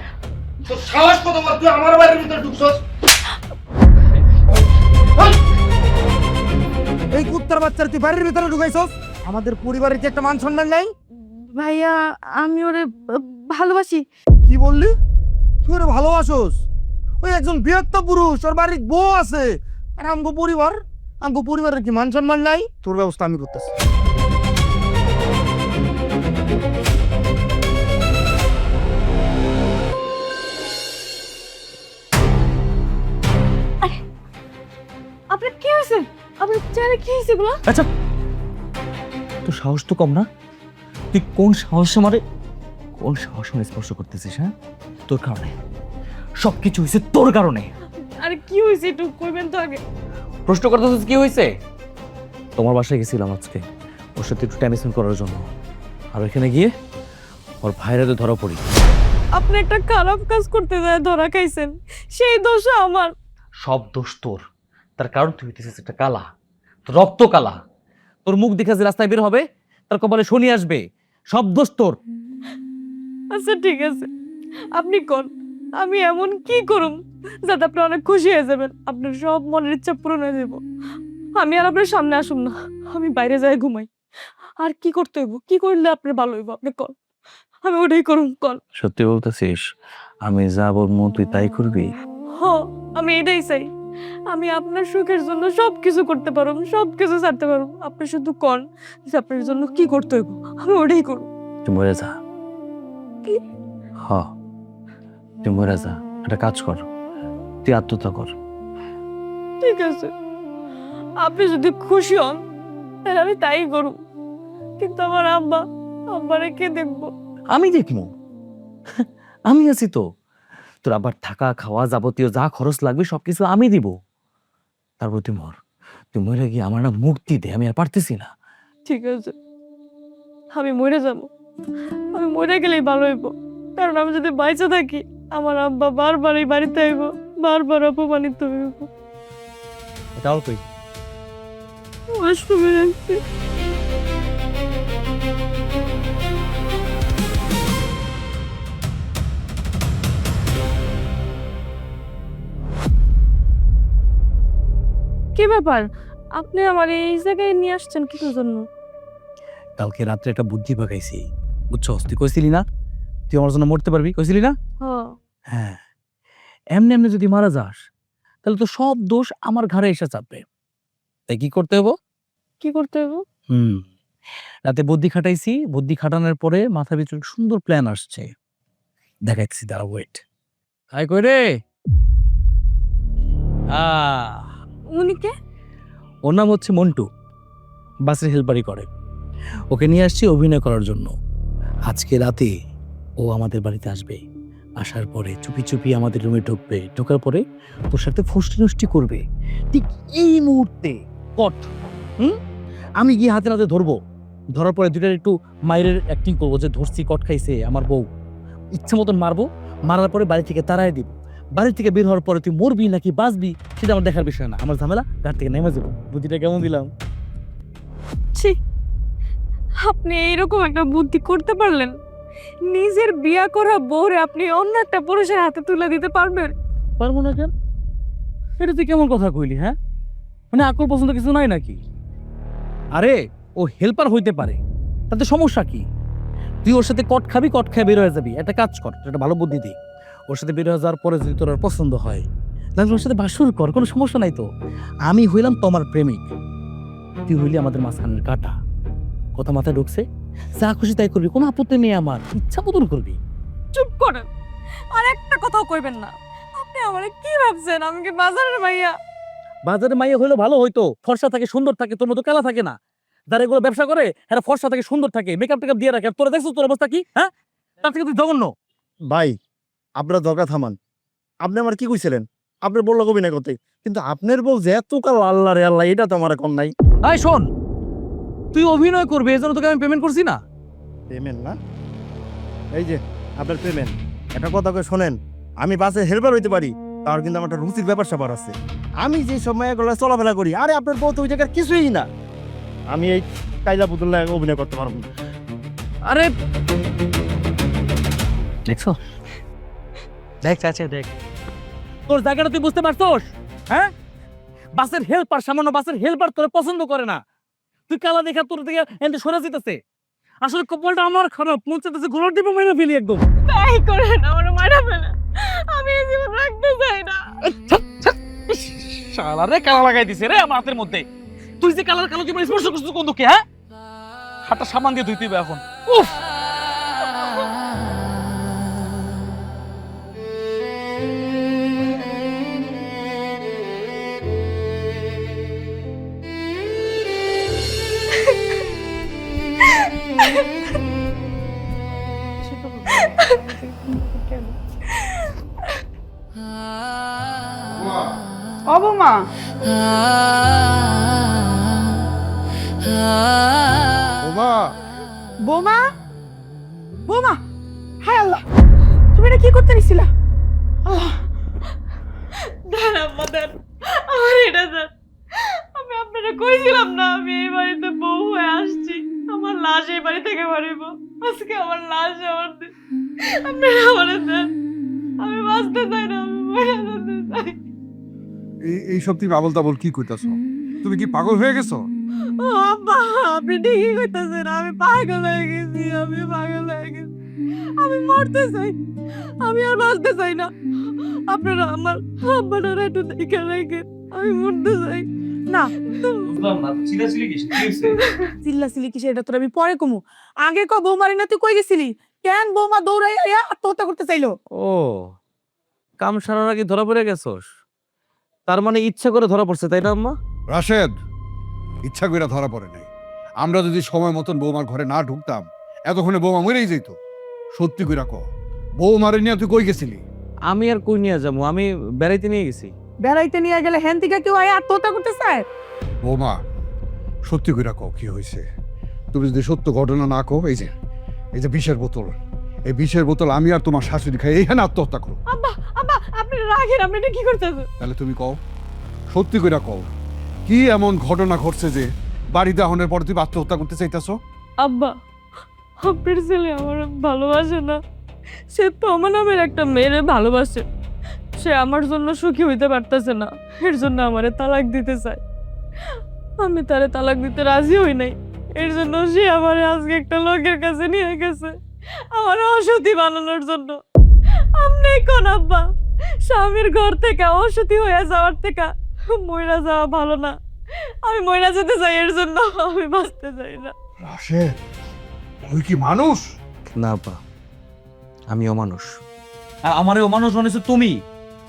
তোর সাহস কত বড়, তুই আমার বাড়ির ভিতরে ঢুকছস? এই কুত্তার বাচ্চার তুই বাড়ির ভিতরে ঢুকাইছস? আমাদের পরিবারের যে একটা মান সম্মান নাই। ভাইয়া আমি ওরে ভালোবাসি। কি বললি? তুই ওরে ভালোবাসোস? ওই একজন বৃহত্ত পুরুষ, ওর বাড়ির বউ আছে, আর আমগো পরিবারের কি মান সম্মান নাই? তোর ব্যবস্থা আমি করতেছি। আপনার কি হয়েছে? আপনার চেহারা কি হয়েছে এগুলো? আচ্ছা তোর সাহস তো কম না? তুই কোন সাহসে স্পর্শ করতেছিস? হ্যাঁ, তোর কারণে সবকিছু হয়েছে, তোর কারণে। আরে কি হয়েছে একটু কইবেন তো আগে। প্রশ্ন করতেছিস কি হয়েছে? তোমার বাসায় গেছিলাম আজকে ওর সাথে একটু টাইম স্পেন্ড করার জন্য, আর ওইখানে গিয়ে ওর ভাইরা তো ধরা পড়ি। আপনি একটা খারাপ কাজ করতে যায় ধরা খাইছেন, সেই দোষ আমার। সব দোষ তোর, তার কারণ তুই হইতেছিস একটা কালা, তোর রক্ত কালা। তোর মুখ দেখে যে রাস্তায় বের হবে তার কপালে শনি আসবে, সব দোষ তোর। আচ্ছা ঠিক আছে, আপনি কোন, আমি এমন কি করুম যাতে আপনি অনেক খুশি হয়ে যাবেন, আপনার সব মনের ইচ্ছা পূরণ হয়ে যাব। আমি আর আপনার সামনে আসুম না, আমি বাইরে যাই ঘুমাই। আর কি করতে হইব, কি করলে আপনার ভালো হইব আপনি কল, আমি ওটাই করুম কল। সত্যি বলতেছিস? আমি যা বলবো তুই তাই করবি? হ, আমি এটাই চাই। আমি আপনার সুখের জন্য সবকিছু করতে পারুম, সবকিছু ছাড়তে পারুম। আপনি শুধু কন যে আপনার জন্য কি করতে হইব, আমি ওটাই করব। তুই মরে যা। কি? হ, তুই মরে যা, একটা কাজ কর, তুই আত্মহত্যা কর। ঠিক আছে, আপনি যদি খুশি হন তাহলে আমি তাই করব, কিন্তু আমার আব্বারে কে দেখবো? আমি দেখবো, আমি আছি তো। তোর আবার থাকা খাওয়া যাবতীয় যা খরচ লাগবে সবকিছু আমি দিব। তারপর তুই মর, তুই মরে গিয়ে আমার না মুক্তি দে, আমি আর পারতেছি না। ঠিক আছে, আমি মরে যাব, আমি মরে গেলেই ভালো হইব। কারণ আমি যদি বাইচা থাকি আমার আব্বা বারবার এই বাড়িতে আইব, বারবার অপমানিত হইব। এটা অল্পই। ওয়াশরুমে রাখছি। কি ব্যাপার, আপনি আমার এই জায়গায় নিয়ে আসছেন কিসের জন্য? কালকে রাত্রে একটা বুদ্ধি পাকাইছি, বুঝছস? তুই কইছিলি না তুই আমার জন্য মরতে পারবি, কইছিলি না? হ্যাঁ, এমনি এমনি যদি মারা যাস তাহলে তো সব দোষ আমার ঘাড়ে এসে চাপবে। তাই কি করতে হবো? কি করতে হবে? রাতে বুদ্ধি খাটাইছি, বুদ্ধি খাটানোর পরে মাথার ভিতরে সুন্দর প্ল্যান আসছে, দেখাইতেছি, দাঁড়া ওয়েট। হাই কই রে? উনি কে? ওর নাম হচ্ছে মন্টু, বাসের হেল্পারি করে। ওকে নিয়ে আসছি অভিনয় করার জন্য। আজকে রাতে ও আমাদের বাড়িতে আসবে, আসার পরে চুপি চুপি আমাদের রুমে ঢুকবে, ঢোকার পরে তোর সাথে ফষ্টি নষ্টি করবে। ঠিক এই মুহূর্তে কট আমি গিয়ে হাতে নাতে ধরবো, ধরার পরে দুইটার একটু মায়ের অ্যাক্টিং করবো যে ধরছি, কট খাইছে আমার বউ, ইচ্ছা মতন মারবো, মারার পরে বাড়ি থেকে তাড়াই দিব। বাড়ি থেকে বের হওয়ার পরে তুই মরবি নাকি বাঁচবি সেটা আমার দেখার বিষয় না, আমার ঝামেলা ঘাট থেকে নেমে যাবো। বুদ্ধিটা কেমন দিলাম? ছি, আপনি এইরকম একটা বুদ্ধি করতে পারলেন? নিজের বিয়া করা বউরে আপনি অন্য একটা পুরুষের হাতে তুলে দিতে পারবেন? পারবো না কেন? এটা তুই কেমন কথা কইলি? হ্যাঁ, মানে আকল পছন্দ কিছু নাই নাকি? আরে ও হেল্পার হইতে পারে, তাতে সমস্যা কি? তুই ওর সাথে কট খাবি, কট খেয়ে বের হয়ে যাবি। একটা কাজ কর, একটা ভালো বুদ্ধি দিই, ওর সাথে বের হয়ে যাওয়ার পরে যদি তোর আর পছন্দ হয় তাহলে ওর সাথে বাসর কর, কোনো সমস্যা নাই তো। আমি হইলাম তোমার প্রেমিক, তুই হইলি আমাদের মাঝখানের কাটা। কথা মাথায় ঢুকছে? যা খুশি তাই করবি, কোনো আপত্তি নেই আমার, ইচ্ছা মতন করবি। চুপ করেন, আর একটা কথাও কইবেন না। আপনি আমারে কি ভাবছেন? আমি কি বাজারের মাইয়া? বাজারে মাইয়া হইলে ভালো হইতো, ফর্সা থাকে, সুন্দর থাকে, তোর মতো কালা থাকে না। যারা এগুলো ব্যবসা করে এরা ফর্সা থাকে, সুন্দর থাকে, মেকআপ টেকআপ দিয়ে রাখে। আর তোরা দেখছো তোর অবস্থা কি? হ্যাঁ, তার থেকে তুই জঘন্য। ভাই আপনার দরকার থামান। আপনি আমার কি কইছিলেন? আপনার বললো কবি না করতে, কিন্তু আপনার বউ যে এত কাল আল্লাহ রে আল্লাহ, এটা তো আমার কম নাই। আয় শোন, তুই অভিনয় করবি এই জন্য তোকে আমি পেমেন্ট করছি না। পেমেন্ট না? এই যে আপনার পেমেন্ট। একটা কথা কই শোনেন, আমি বাসে হেল্পার হইতে পারি, তার কিন্তু আমার একটা রুচির ব্যাপার স্যাপার আছে। আমি যে সময় এগুলো চলাফেরা করি, আরে আপনার বউ তো ওই জায়গার কিছুই না। আমি এই কাইলা পুতুল অভিনয় করতে পারবো না। আরে দেখছো, দেখ চাচা দেখ, তোর জায়গাটা তুই বুঝতে পারছোস? হ্যাঁ, বাসের হেল্পার, সামান্য বাসের হেল্পার তোরে পছন্দ করে না। তুই কালা দেখা তোর থেকে এনতে সরে যেতেছে। আসলে কপালটা আমার খারাপ, মন চাইতেছে গোলার টিপে মেরে ফেলি একদম। তাই করেন, আমার মারা ফেলে। আমি এই জীবন রাখতে চাই না। শালা রে, কালা লাগাই দিছে রে আমার হাতের মধ্যে। তুই যে কালার কালো জীবন স্পর্শ করছিস কোন দুঃখে? হ্যাঁ, হাতটা সামান দিয়ে ধুইতে হবে এখন। উফ, ও বৌমা, বোমা, বৌমা, বৌমা, হায় আল্লাহ, তুমি এটা কি করতে নিছিলা? আল্লাহ, দেন আম্মা দেন, আমার এটা দেন। আমি আপনারা কইছিলাম না আমি এই বাড়িতে বউ হয়ে আসছি, আমার লাশ এই বাড়ি থেকে বাড়িব। আজকে আমার লাশ আমার আপনারা আমার দেন। আমি বাঁচতে চাই না, আমি মরে যেতে চাই। এইসব তুমি আবল তাবল কি কইতাছো? তুমি কি পাগল হয়ে গেছো? ও আব্বা, আপনি ঠিকই কইতাছেন, আমি পাগল হয়ে গেছি, আমি পাগল হয়ে গেছি। আমি মরতে চাই, আমি আর বাঁচতে চাই না। আপনারা আমার আব্বাটার একটু দেখে রাখেন, আমি মরতে চাই না, বুঝলাম না, চিল্লাচিল্লি কিসের? কি হইছে? চিল্লাচিল্লি কিসের, এটা তোর আমি পরে কমু। আগে ক বৌমারি না তুই কই গেছিলি? কেন বৌমা দৌড়াই আত্মহত্যা করতে চাইলো? ও, কাম সারার আগে ধরা পড়ে গেছস? তার মানে ইচ্ছা করে ধরা পড়ছে, তাই না আম্মা? রাশেদ, ইচ্ছা করে ধরা পড়ে নাই। আমরা যদি সময় মতন বৌমার ঘরে না ঢুকতাম এতক্ষণে বৌমা মরেই যেত। সত্যি কইরা ক, বৌমারে নিয়ে তুই কই গেছিলি? আমি আর কই নিয়ে যাবো, আমি বেড়াইতে নিয়ে গেছি। বেড়াইতে নিয়ে গেলে হ্যান থেকে কেউ আত্মহত্যা করতে চায়? বৌমা, সত্যি কইরা ক কি হয়েছে? তুমি যদি সত্য ঘটনা না কও, এই যে বিষের বোতল, এই বিষের বোতল আমি আর তোমার শাশুড়ি খাই এইখানে আত্মহত্যা করো। আব্বা, আব্বা আপনি রাখেন, আপনি এটা কি করতেছেন? তাহলে তুমি কও, সত্যি কইরা কও, কি এমন ঘটনা ঘটছে যে বাড়িতে আহনের পর তুমি আত্মহত্যা করতে চাইতেছো? আব্বা, আপনার ছেলে আমার ভালোবাসে না, সে তো আমার নামের একটা মেয়েরে ভালোবাসে। সে আমার জন্য সুখী হইতে পারতেছে না, এর জন্য আমারে তালাক দিতে চায়। আমি তারে তালাক দিতে রাজি হই নাই, এর জন্য সে আমারে আজকে একটা লোকের কাছে নিয়ে গেছে আমার অসতী বানানোর জন্য। আপনি কোন আব্বা, স্বামীর ঘর থেকে অসতী হয়ে যাওয়ার থেকে মইরা যাওয়া ভালো না? আমি মইরা যেতে চাই, এর জন্য আমি বাঁচতে চাই না। রাশেদ, তুই কি মানুষ? না আপা, আমি অমানুষ। আর আমারে অমানুষ বানাইছো তুমি,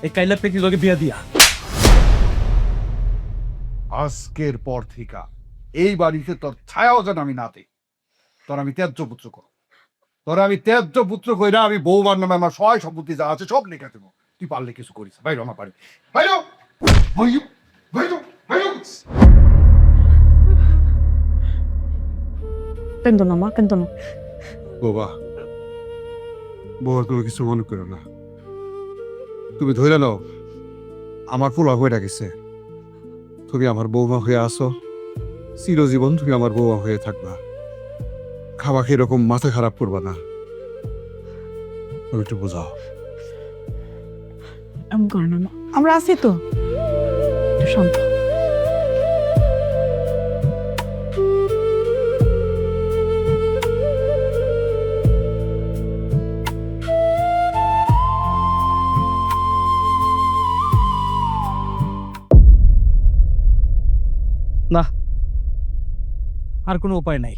এই কাইলা পেটি লগে বিয়া দিয়া। আজকের পর থেকে এই বাড়িতে তোর ছায়াও যেন আমি না দিই। তোর আমি ত্যায্য পুত্র করো। তোরা আমি ত্যায্য পুত্র কইরা আমি বৌমার নামে আমার সয় সম্পত্তি যা আছে সব লিখে দেবো, তুই পারলে কিছু করিস বাইরে আমার বাড়ি বাইরে বাইরে বাইরে বাইরে। কেন্দো না মা, কেন্দো না। বাবা বাবা তুমি কিছু মনে করো না, তুমি ধরে নাও আমার পোলা হয়ে গেছে, তুমি আমার বৌমা হয়ে আসো, চিরজীবন তুমি আমার বৌমা হয়ে থাকবা, খাওয়া এরকম মাথা খারাপ করবা না, তুমি একটু বোঝাও। এমন করো না মা, আমরা আছি তো, একটু শান্ত। আর কোনো উপায় নাই।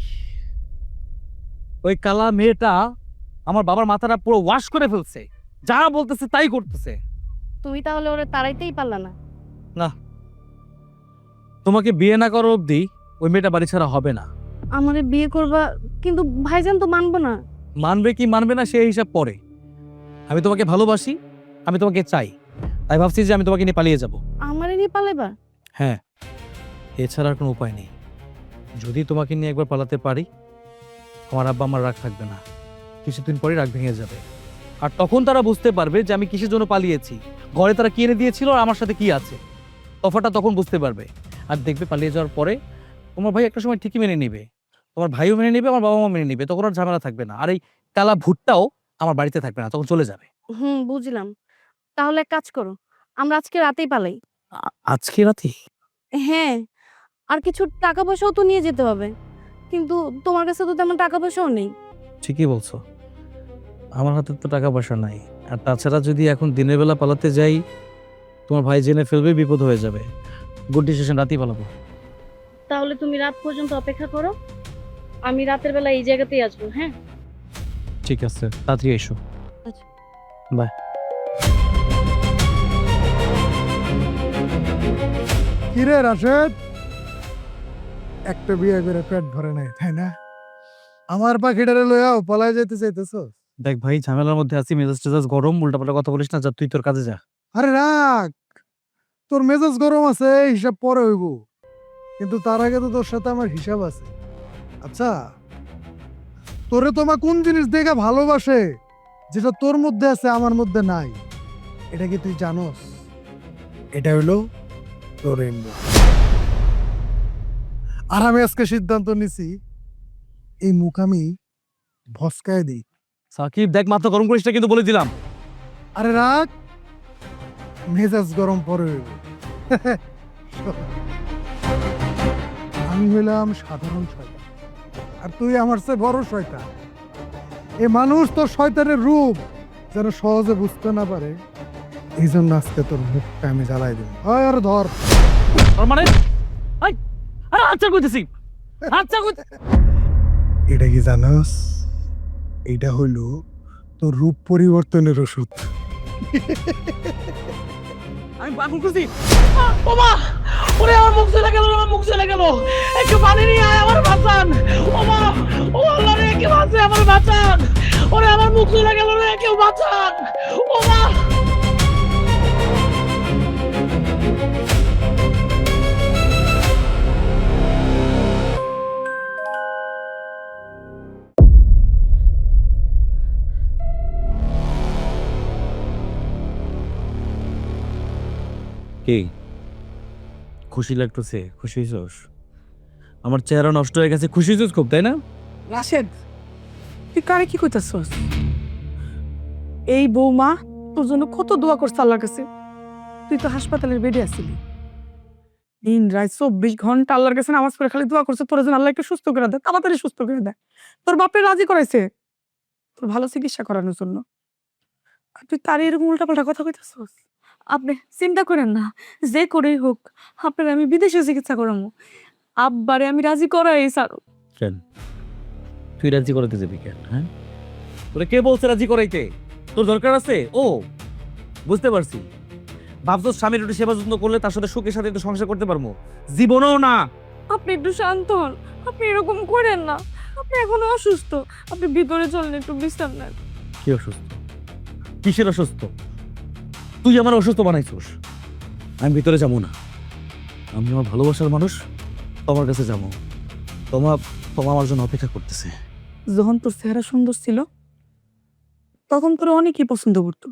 ওই কালা মেয়েটা আমার বাবার মাথাটা পুরো ওয়াশ করে ফেলছে, যা বলতেছে তাই করতেছে। তুমি তাহলে ওরে তাড়াইতেই পারলা না। তোমাকে বিয়ে না করার অবধি ওই মেয়েটা বাড়ি ছাড়া হবে না। আমারে বিয়ে করবা, কিন্তু ভাইজান তো মানবো না। মানবে কি মানবে না সেই হিসাব পরে। আমি তোমাকে ভালোবাসি, আমি তোমাকে চাই, তাই ভাবছি যে আমি তোমাকে নিয়ে পালিয়ে যাব। আমারে নিয়ে পালাইবা? হ্যাঁ, এছাড়া আর কোনো উপায় নেই। যদি তোমাকে নিয়ে একবার পালাতে পারি, আমার আব্বা আমার রাগ থাকবে না, কিছুদিন পরে রাগ ভেঙে যাবে। আর তখন তারা বুঝতে পারবে যে আমি কিসের জন্য পালিয়েছি, ঘরে তারা কি এনে দিয়েছিল আর আমার সাথে কি আছে, তফাটা তখন বুঝতে পারবে। আর দেখবে পালিয়ে যাওয়ার পরে তোমার ভাই একটা সময় ঠিকই মেনে নেবে, তোমার ভাইও মেনে নেবে, আমার বাবা মা মেনে নেবে, তখন আর ঝামেলা থাকবে না। আর এই কালা ভুট্টাও আমার বাড়িতে থাকবে না, তখন চলে যাবে। বুঝলাম। তাহলে এক কাজ করো, আমরা আজকে রাতেই পালাই। আজকে রাতে? হ্যাঁ, আর কিছু টাকা পয়সাও তো নিয়ে যেতে হবে, কিন্তু তোমার কাছে তো তেমন টাকা পয়সাও নেই। ঠিকই বলছো, আমার হাতে তো টাকা পয়সা নাই। আর তাছাড়া যদি এখন দিনের বেলা পালাতে যাই, তোমার ভাই জেনে ফেলবে, বিপদ হয়ে যাবে। গুড ডিসিশন, রাতেই পালাবো। তাহলে তুমি রাত পর্যন্ত অপেক্ষা করো, আমি রাতের বেলা এই জায়গাতেই আসবো। হ্যাঁ, ঠিক আছে, তাড়াতাড়ি এসো। আচ্ছা। বাই। কিরে রাশেদ, একটা বিয়ে করে পেট ভরে নাই তাই না? আমার পাখিটারে লইয়াও পলায় যেতে চাইতেছ? দেখ ভাই, ঝামেলার মধ্যে আছি, মেজাজ টেজাজ গরম, উল্টাপাল্টা কথা বলিস না, যা তুই তোর কাজে যা। আরে রাখ, তোর মেজাজ গরম আছে, হিসাব পরে হইব, কিন্তু তার আগে তো তোর সাথে আমার হিসাব আছে। আচ্ছা, তোরে তোমার কোন জিনিস দেখে ভালোবাসে যেটা তোর মধ্যে আছে আমার মধ্যে নাই, এটা কি তুই জানোস? এটা হইলো তোর রেনবো। আর আমি আজকে সিদ্ধান্ত নিছি, এই মুখ আমি ভস্কায় দিই। সাকিব দেখ, মাথা গরম করিস না কিন্তু, বলে দিলাম। আরে রাখ, মেজাজ গরম পরে হইব। আমি হইলাম সাধারণ শয়তান, আর তুই আমার চেয়ে বড় শয়তান। এই মানুষ তোর শয়তানের রূপ যেন সহজে বুঝতে না পারে, এই জন্য আজকে তোর মুখটা আমি জ্বালাই দিব। হয় আর ধর। তার মানে আচ্ছা কইতেছি, আচ্ছা এটা কি জানোস? এইটা হইল তোর রূপ পরিবর্তনের ওষুধ। আমি পাগল করছি। ওমা, ওরে আমার মুখ চলে গেল, আমার মুখ চলে গেল, একটু পানি নিয়ে আয়, আমার বাঁচান। ওমা, ও আল্লাহ রে, কেউ আছে, আমার বাঁচান। ওরে আমার মুখ চলে গেল রে, কেউ বাঁচান। ওমা, কি খুশি লাগতেছে? খুশি হইছস? আমার চেহারা নষ্ট হয়ে গেছে, খুশি হইছস খুব, তাই না? রাশেদ, তুই কারে কি কইতাছস? এই বৌমা তোর জন্য কত দোয়া করছে আল্লাহর কাছে। তুই তো হাসপাতালের বেডে আছিলি, দিন রাত 24 ঘন্টা আল্লাহর কাছে নামাজ পড়ে খালি দোয়া করছে তোর যেন আল্লাহ একটু সুস্থ করে দেয়, তাড়াতাড়ি সুস্থ করে দেয়। তোর বাপের রাজি করাইছে তোর ভালো চিকিৎসা করানোর জন্য, আর তুই তার এরকম উল্টাপাল্টা কথা কইতাছস। আপনি চিন্তা করেন না, যে করেই হোক আপনার আমি বিদেশে চিকিৎসা করামো। আব্বারে আমি রাজি করাই স্যার। কেন তুই রাজি করাতে যাবি কেন? হ্যাঁ, তোরে কে বলছে রাজি করাইতে? তোর দরকার আছে? ও বুঝতে পারছি, ভাবছস স্বামীর একটু সেবা যত্ন করলে তার সাথে সুখের সাথে একটু সংসার করতে পারবো? জীবনেও না। আপনি একটু শান্ত হন, আপনি এরকম করেন না। আপনি এখনো অসুস্থ, আপনি ভিতরে চলেন, একটু বিশ্রাম নেন। কি অসুস্থ? কিসের অসুস্থ? তুই আমার অসুস্থ বানাইছিস। আমি ভিতরে যাবো না। আমি আমার ভালোবাসার মানুষ তোমার কাছে যাবো। তোমার আমার জন্য অপেক্ষা করতেছে। যখন তোর চেহারা সুন্দর ছিল তখন তোর অনেকেই পছন্দ করতো,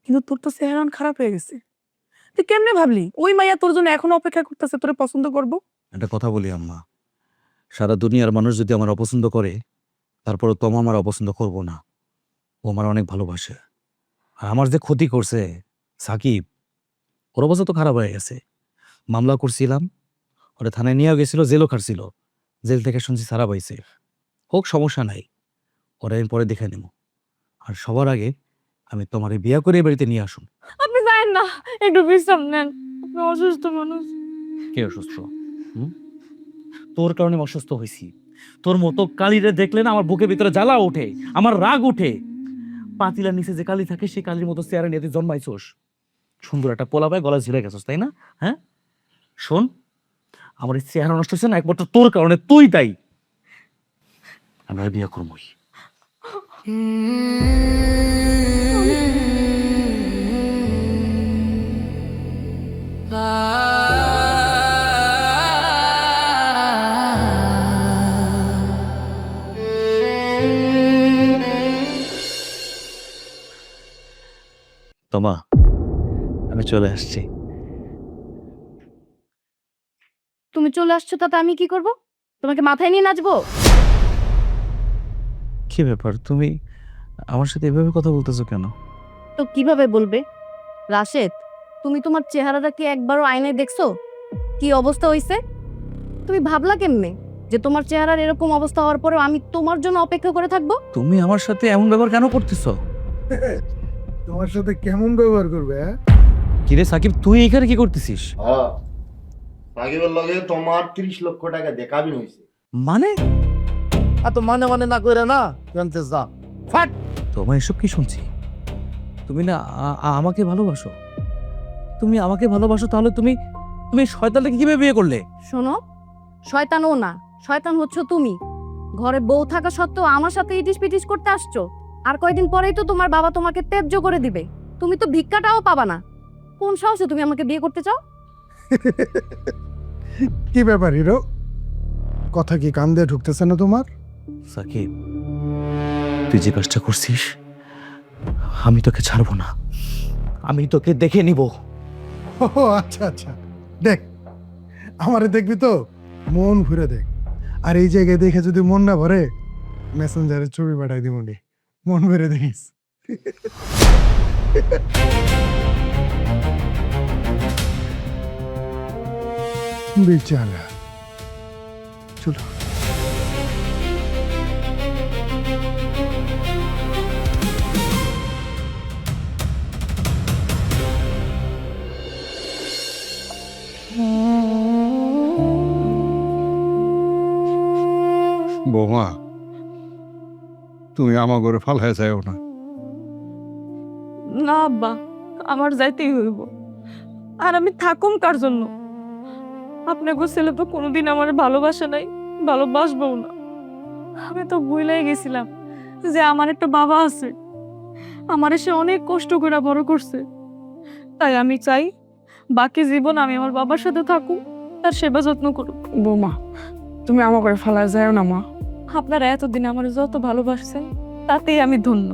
কিন্তু তোর তো চেহারা এখন খারাপ হয়ে গেছে। তুই কেমনে ভাবলি ওই মাইয়া তোর জন্য এখনো অপেক্ষা করতেছে তোরে পছন্দ করবো? একটা কথা বলি আম্মা, সারা দুনিয়ার মানুষ যদি আমার অপছন্দ করে, তারপরে তোমা আমার অপছন্দ করবো না। ও আমার অনেক ভালোবাসে। আর আমার যে ক্ষতি করছে সাকিব, ওর অবস্থা তো খারাপ হয়ে গেছে। মামলা করছিলাম, ওরা থানায় নিয়ে গেছিল, জেলও খাটছিল। জেল থেকে শুনছি সারা পাইছে। হোক, সমস্যা নাই, ওরা আমি পরে দেখে নেব। আর সবার আগে আমি তোমার বিয়া করে এই বাড়িতে নিয়ে আসুন। আপনি যায়েন না, একটু বিশ্রাম নেন, আপনি অসুস্থ মানুষ। কে অসুস্থ? তোর কারণে আমি অসুস্থ হয়েছি। তোর মতো কালিরে দেখলে না আমার বুকের ভিতরে জ্বালা ওঠে, আমার রাগ ওঠে। পাতিলার নিচে যে কালি থাকে সেই কালির মতো চেয়ারে নিয়ে তুই জন্মাইছোস। সুন্দর একটা পোলা পায় গলা ঝিলে গেছস, তাই না? হ্যাঁ, শোন, আমার এই চেহারা নষ্ট হচ্ছে না একমাত্র তোর কারণে। তুই তাই আমরা বিয়ে করবই। তোমা, আমি চলে আসছি। তুমি চলে আসছো, তাতে আমি কি করব? তোমাকে মাথায় নিয়ে নাচবো? কি ব্যাপার, তুমি আমার সাথে এভাবে কথা বলতেছো কেন? তো কিভাবে বলবে? রাশেদ, তুমি তোমার চেহারাটা কি একবারও আয়নায় দেখছো? কি অবস্থা হইছে? তুমি ভাবলা কেমনে যে তোমার চেহারার এরকম অবস্থা হওয়ার পরেও আমি তোমার জন্য অপেক্ষা করে থাকবো? তুমি আমার সাথে এমন ব্যবহার কেন করতেছো? তোমার সাথে কেমন ব্যবহার করবে? হ্যাঁ, কিরে সাকিব, তুই এখানে কি করতেছিস? সাকিবের লগে তোমার 30 লক্ষ টাকা দেখাবি হইছে। মানে এত মানে মানে না কইরা না, জানতে যা ফাট। তোমার এসব কি শুনছি? তুমি না আমাকে ভালোবাসো? তুমি আমাকে ভালোবাসো, তাহলে তুমি তুমি শয়তানটাকে কিভাবে বিয়ে করলে? শোনো, শয়তানও না, শয়তান হচ্ছে তুমি। ঘরে বউ থাকা সত্ত্বেও আমার সাথে ইটিস পিটিস করতে আসছো। আর কয়দিন পরেই তো তোমার বাবা তোমাকে ত্যায্য করে দিবে। তুমি তো ভিক্ষাটাও পাবা না। কোন সাহসে তুমি আমাকে বিয়ে করতে চাও? কি ব্যাপার হিরো, কথা কি কান দিয়ে ঢুকতেছে না তোমার? সাকিব, তুই যে কাজটা করছিস, আমি তোকে ছাড়বো না। আমি তোকে দেখে নিব। ও আচ্ছা আচ্ছা, দেখ আমারে দেখবি তো মন ঘুরে দেখ। আর এই জায়গায় দেখে যদি মন না ভরে, মেসেঞ্জারে ছবি পাঠাই দিব, মন ভরে দেখিস। বেচারা, চলো। বৌমা, তুমি আমার ঘরে ফালায় যাও না। না আব্বা, আমার যাইতেই হইব। আর আমি থাকুম কার জন্য? আপনাকে ছেলে তো কোনোদিন আমার ভালোবাসে নাই, ভালোবাসবও না। আমি তো ভুলেই গেছিলাম যে আমার একটা বাবা আছে, আমার সে অনেক কষ্ট করে বড় করছে। তাই আমি চাই বাকি জীবন আমি আমার বাবার সাথে থাকুক, তার সেবা যত্ন করুক। বৌমা, তুমি আমার করে ফালা যাও না মা। আপনারা এতদিন আমার যত ভালোবাসছেন তাতেই আমি ধন্য।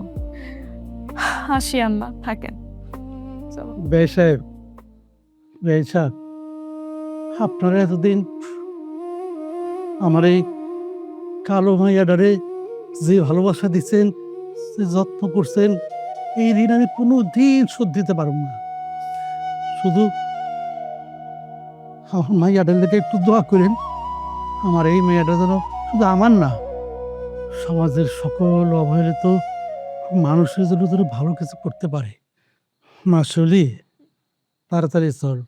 হাসি আম্মা, থাকেন। চলো। বেশ সাহেব, বেশ সাহেব, আপনারা এতদিন আমার এই কালো মাইয়াডারে যে ভালোবাসা দিচ্ছেন, যে যত্ন করছেন, এই ঋণ আমি কোনো দিন শোধ দিতে পারব না। শুধু আমার মাইয়াডার লেগে একটু দোয়া করেন, আমার এই মেয়েটা যেন শুধু আমার না, সমাজের সকল অবহেলিত মানুষের জন্য যেন ভালো কিছু করতে পারে। মাসলি, তাড়াতাড়ি চল,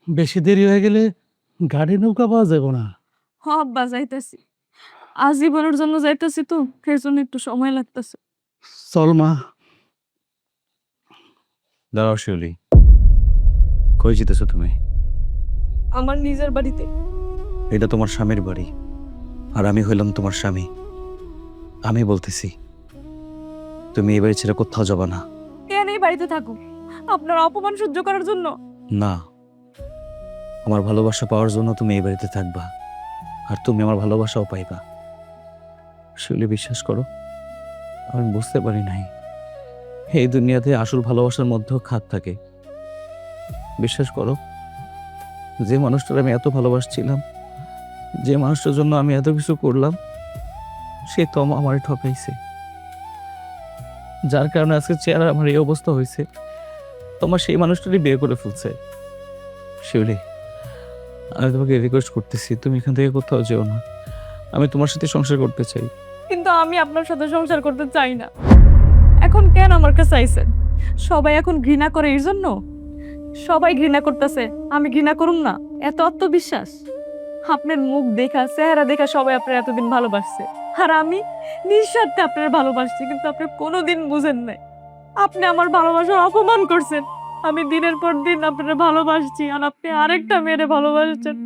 বেশি দেরি হয়ে গেলে গাড়ি নৌকা পাওয়া যাবে না। হ আব্বা, যাইতেছি। আজীবনের জন্য যাইতেছি তো, সেই জন্য একটু সময় লাগতেছে। চল মা। দাঁড়াও শিউলি, কই যেতেছো তুমি? আমার নিজের বাড়িতে। এটা তোমার স্বামীর বাড়ি, আর আমি হইলাম তোমার স্বামী। আমি বলতেছি তুমি এই বাড়ি ছেড়ে কোথাও যাবা না। কেন এই বাড়িতে থাকুক আপনার অপমান সহ্য করার জন্য? না, আমার ভালোবাসা পাওয়ার জন্য তুমি এই বাড়িতে থাকবা, আর তুমি আমার ভালোবাসাও পাইবা। শিউলি, বিশ্বাস করো, আমি বুঝতে পারি নাই এই দুনিয়াতে আসল ভালোবাসার মধ্যেও খাত থাকে। বিশ্বাস করো, যে মানুষটার আমি এত ভালোবাসছিলাম, যে মানুষটার জন্য আমি এত কিছু করলাম, সে তো আমার ঠকাইছে। যার কারণে আজকে চেহারা আমার এই অবস্থা হয়েছে, তোমার সেই মানুষটারই বিয়ে করে ফেলছে। শিউলি, আমি তোমাকে রিকোয়েস্ট করতেছি, তুমি এখান থেকে কোথাও যেও না। আমি তোমার সাথে সংসার করতে চাই। কিন্তু আমি আপনার সাথে সংসার করতে চাই না। এখন কেন আমার কাছে আইছেন? সবাই এখন ঘৃণা করে এর জন্য? সবাই ঘৃণা করতেছে, আমি ঘৃণা করুম না? এত আত্মবিশ্বাস? আপনার মুখ দেখা, চেহারা দেখা সবাই আপনার এতদিন ভালোবাসছে, আর আমি নিঃস্বার্থে আপনার ভালোবাসছি, কিন্তু আপনি কোনোদিন বুঝেন নাই। আপনি আমার ভালোবাসার অপমান করছেন। আমি দিনের পর দিন আপনার ভালোবাসছি, আর আপনি আরেকটা মেয়েরে ভালোবাসছেন,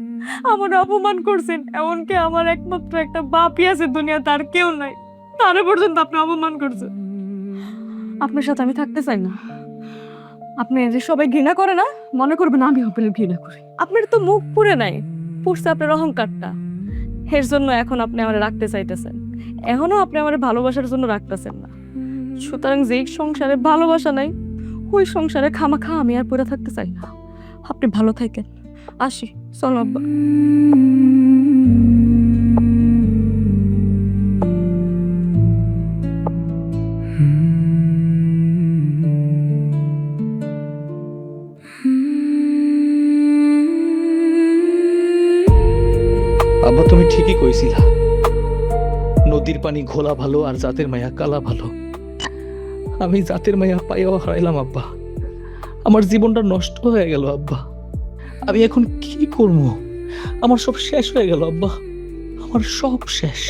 আমার অপমান করছেন। এমনকি আমার একমাত্র একটা বাপই আছে দুনিয়া, তার কেউ নাই, তার পর্যন্ত আপনি অপমান করছেন। আপনার সাথে আমি থাকতে চাই না। আপনি যে সবাই ঘৃণা করে না, মনে করবেন আমি আপনার ঘৃণা করি। আপনার তো মুখ পুড়ে নাই, পুড়ছে আপনার অহংকারটা। এর জন্য এখন আপনি আমার রাখতে চাইতেছেন, এখনো আপনি আমার ভালোবাসার জন্য রাখতেছেন না। সুতরাং যেই সংসারে ভালোবাসা নাই, ওই সংসারে খামাখা আমি আর পড়ে থাকতে চাই না। আপনি ভালো থাকেন, আসি, চলো আব্বা। আব্বা, তুমি ঠিকই কইছিলা, নদীর পানি ঘোলা ভালো আর জাতের মায়া কালা ভালো। আমি জাতের মায়া পাইয়াও হারাইলাম আব্বা, আমার জীবনটা নষ্ট হয়ে গেল আব্বা। আমি এখন কি করবো? আমার সব শেষ হয়ে গেল আব্বা, আমার সব শেষ।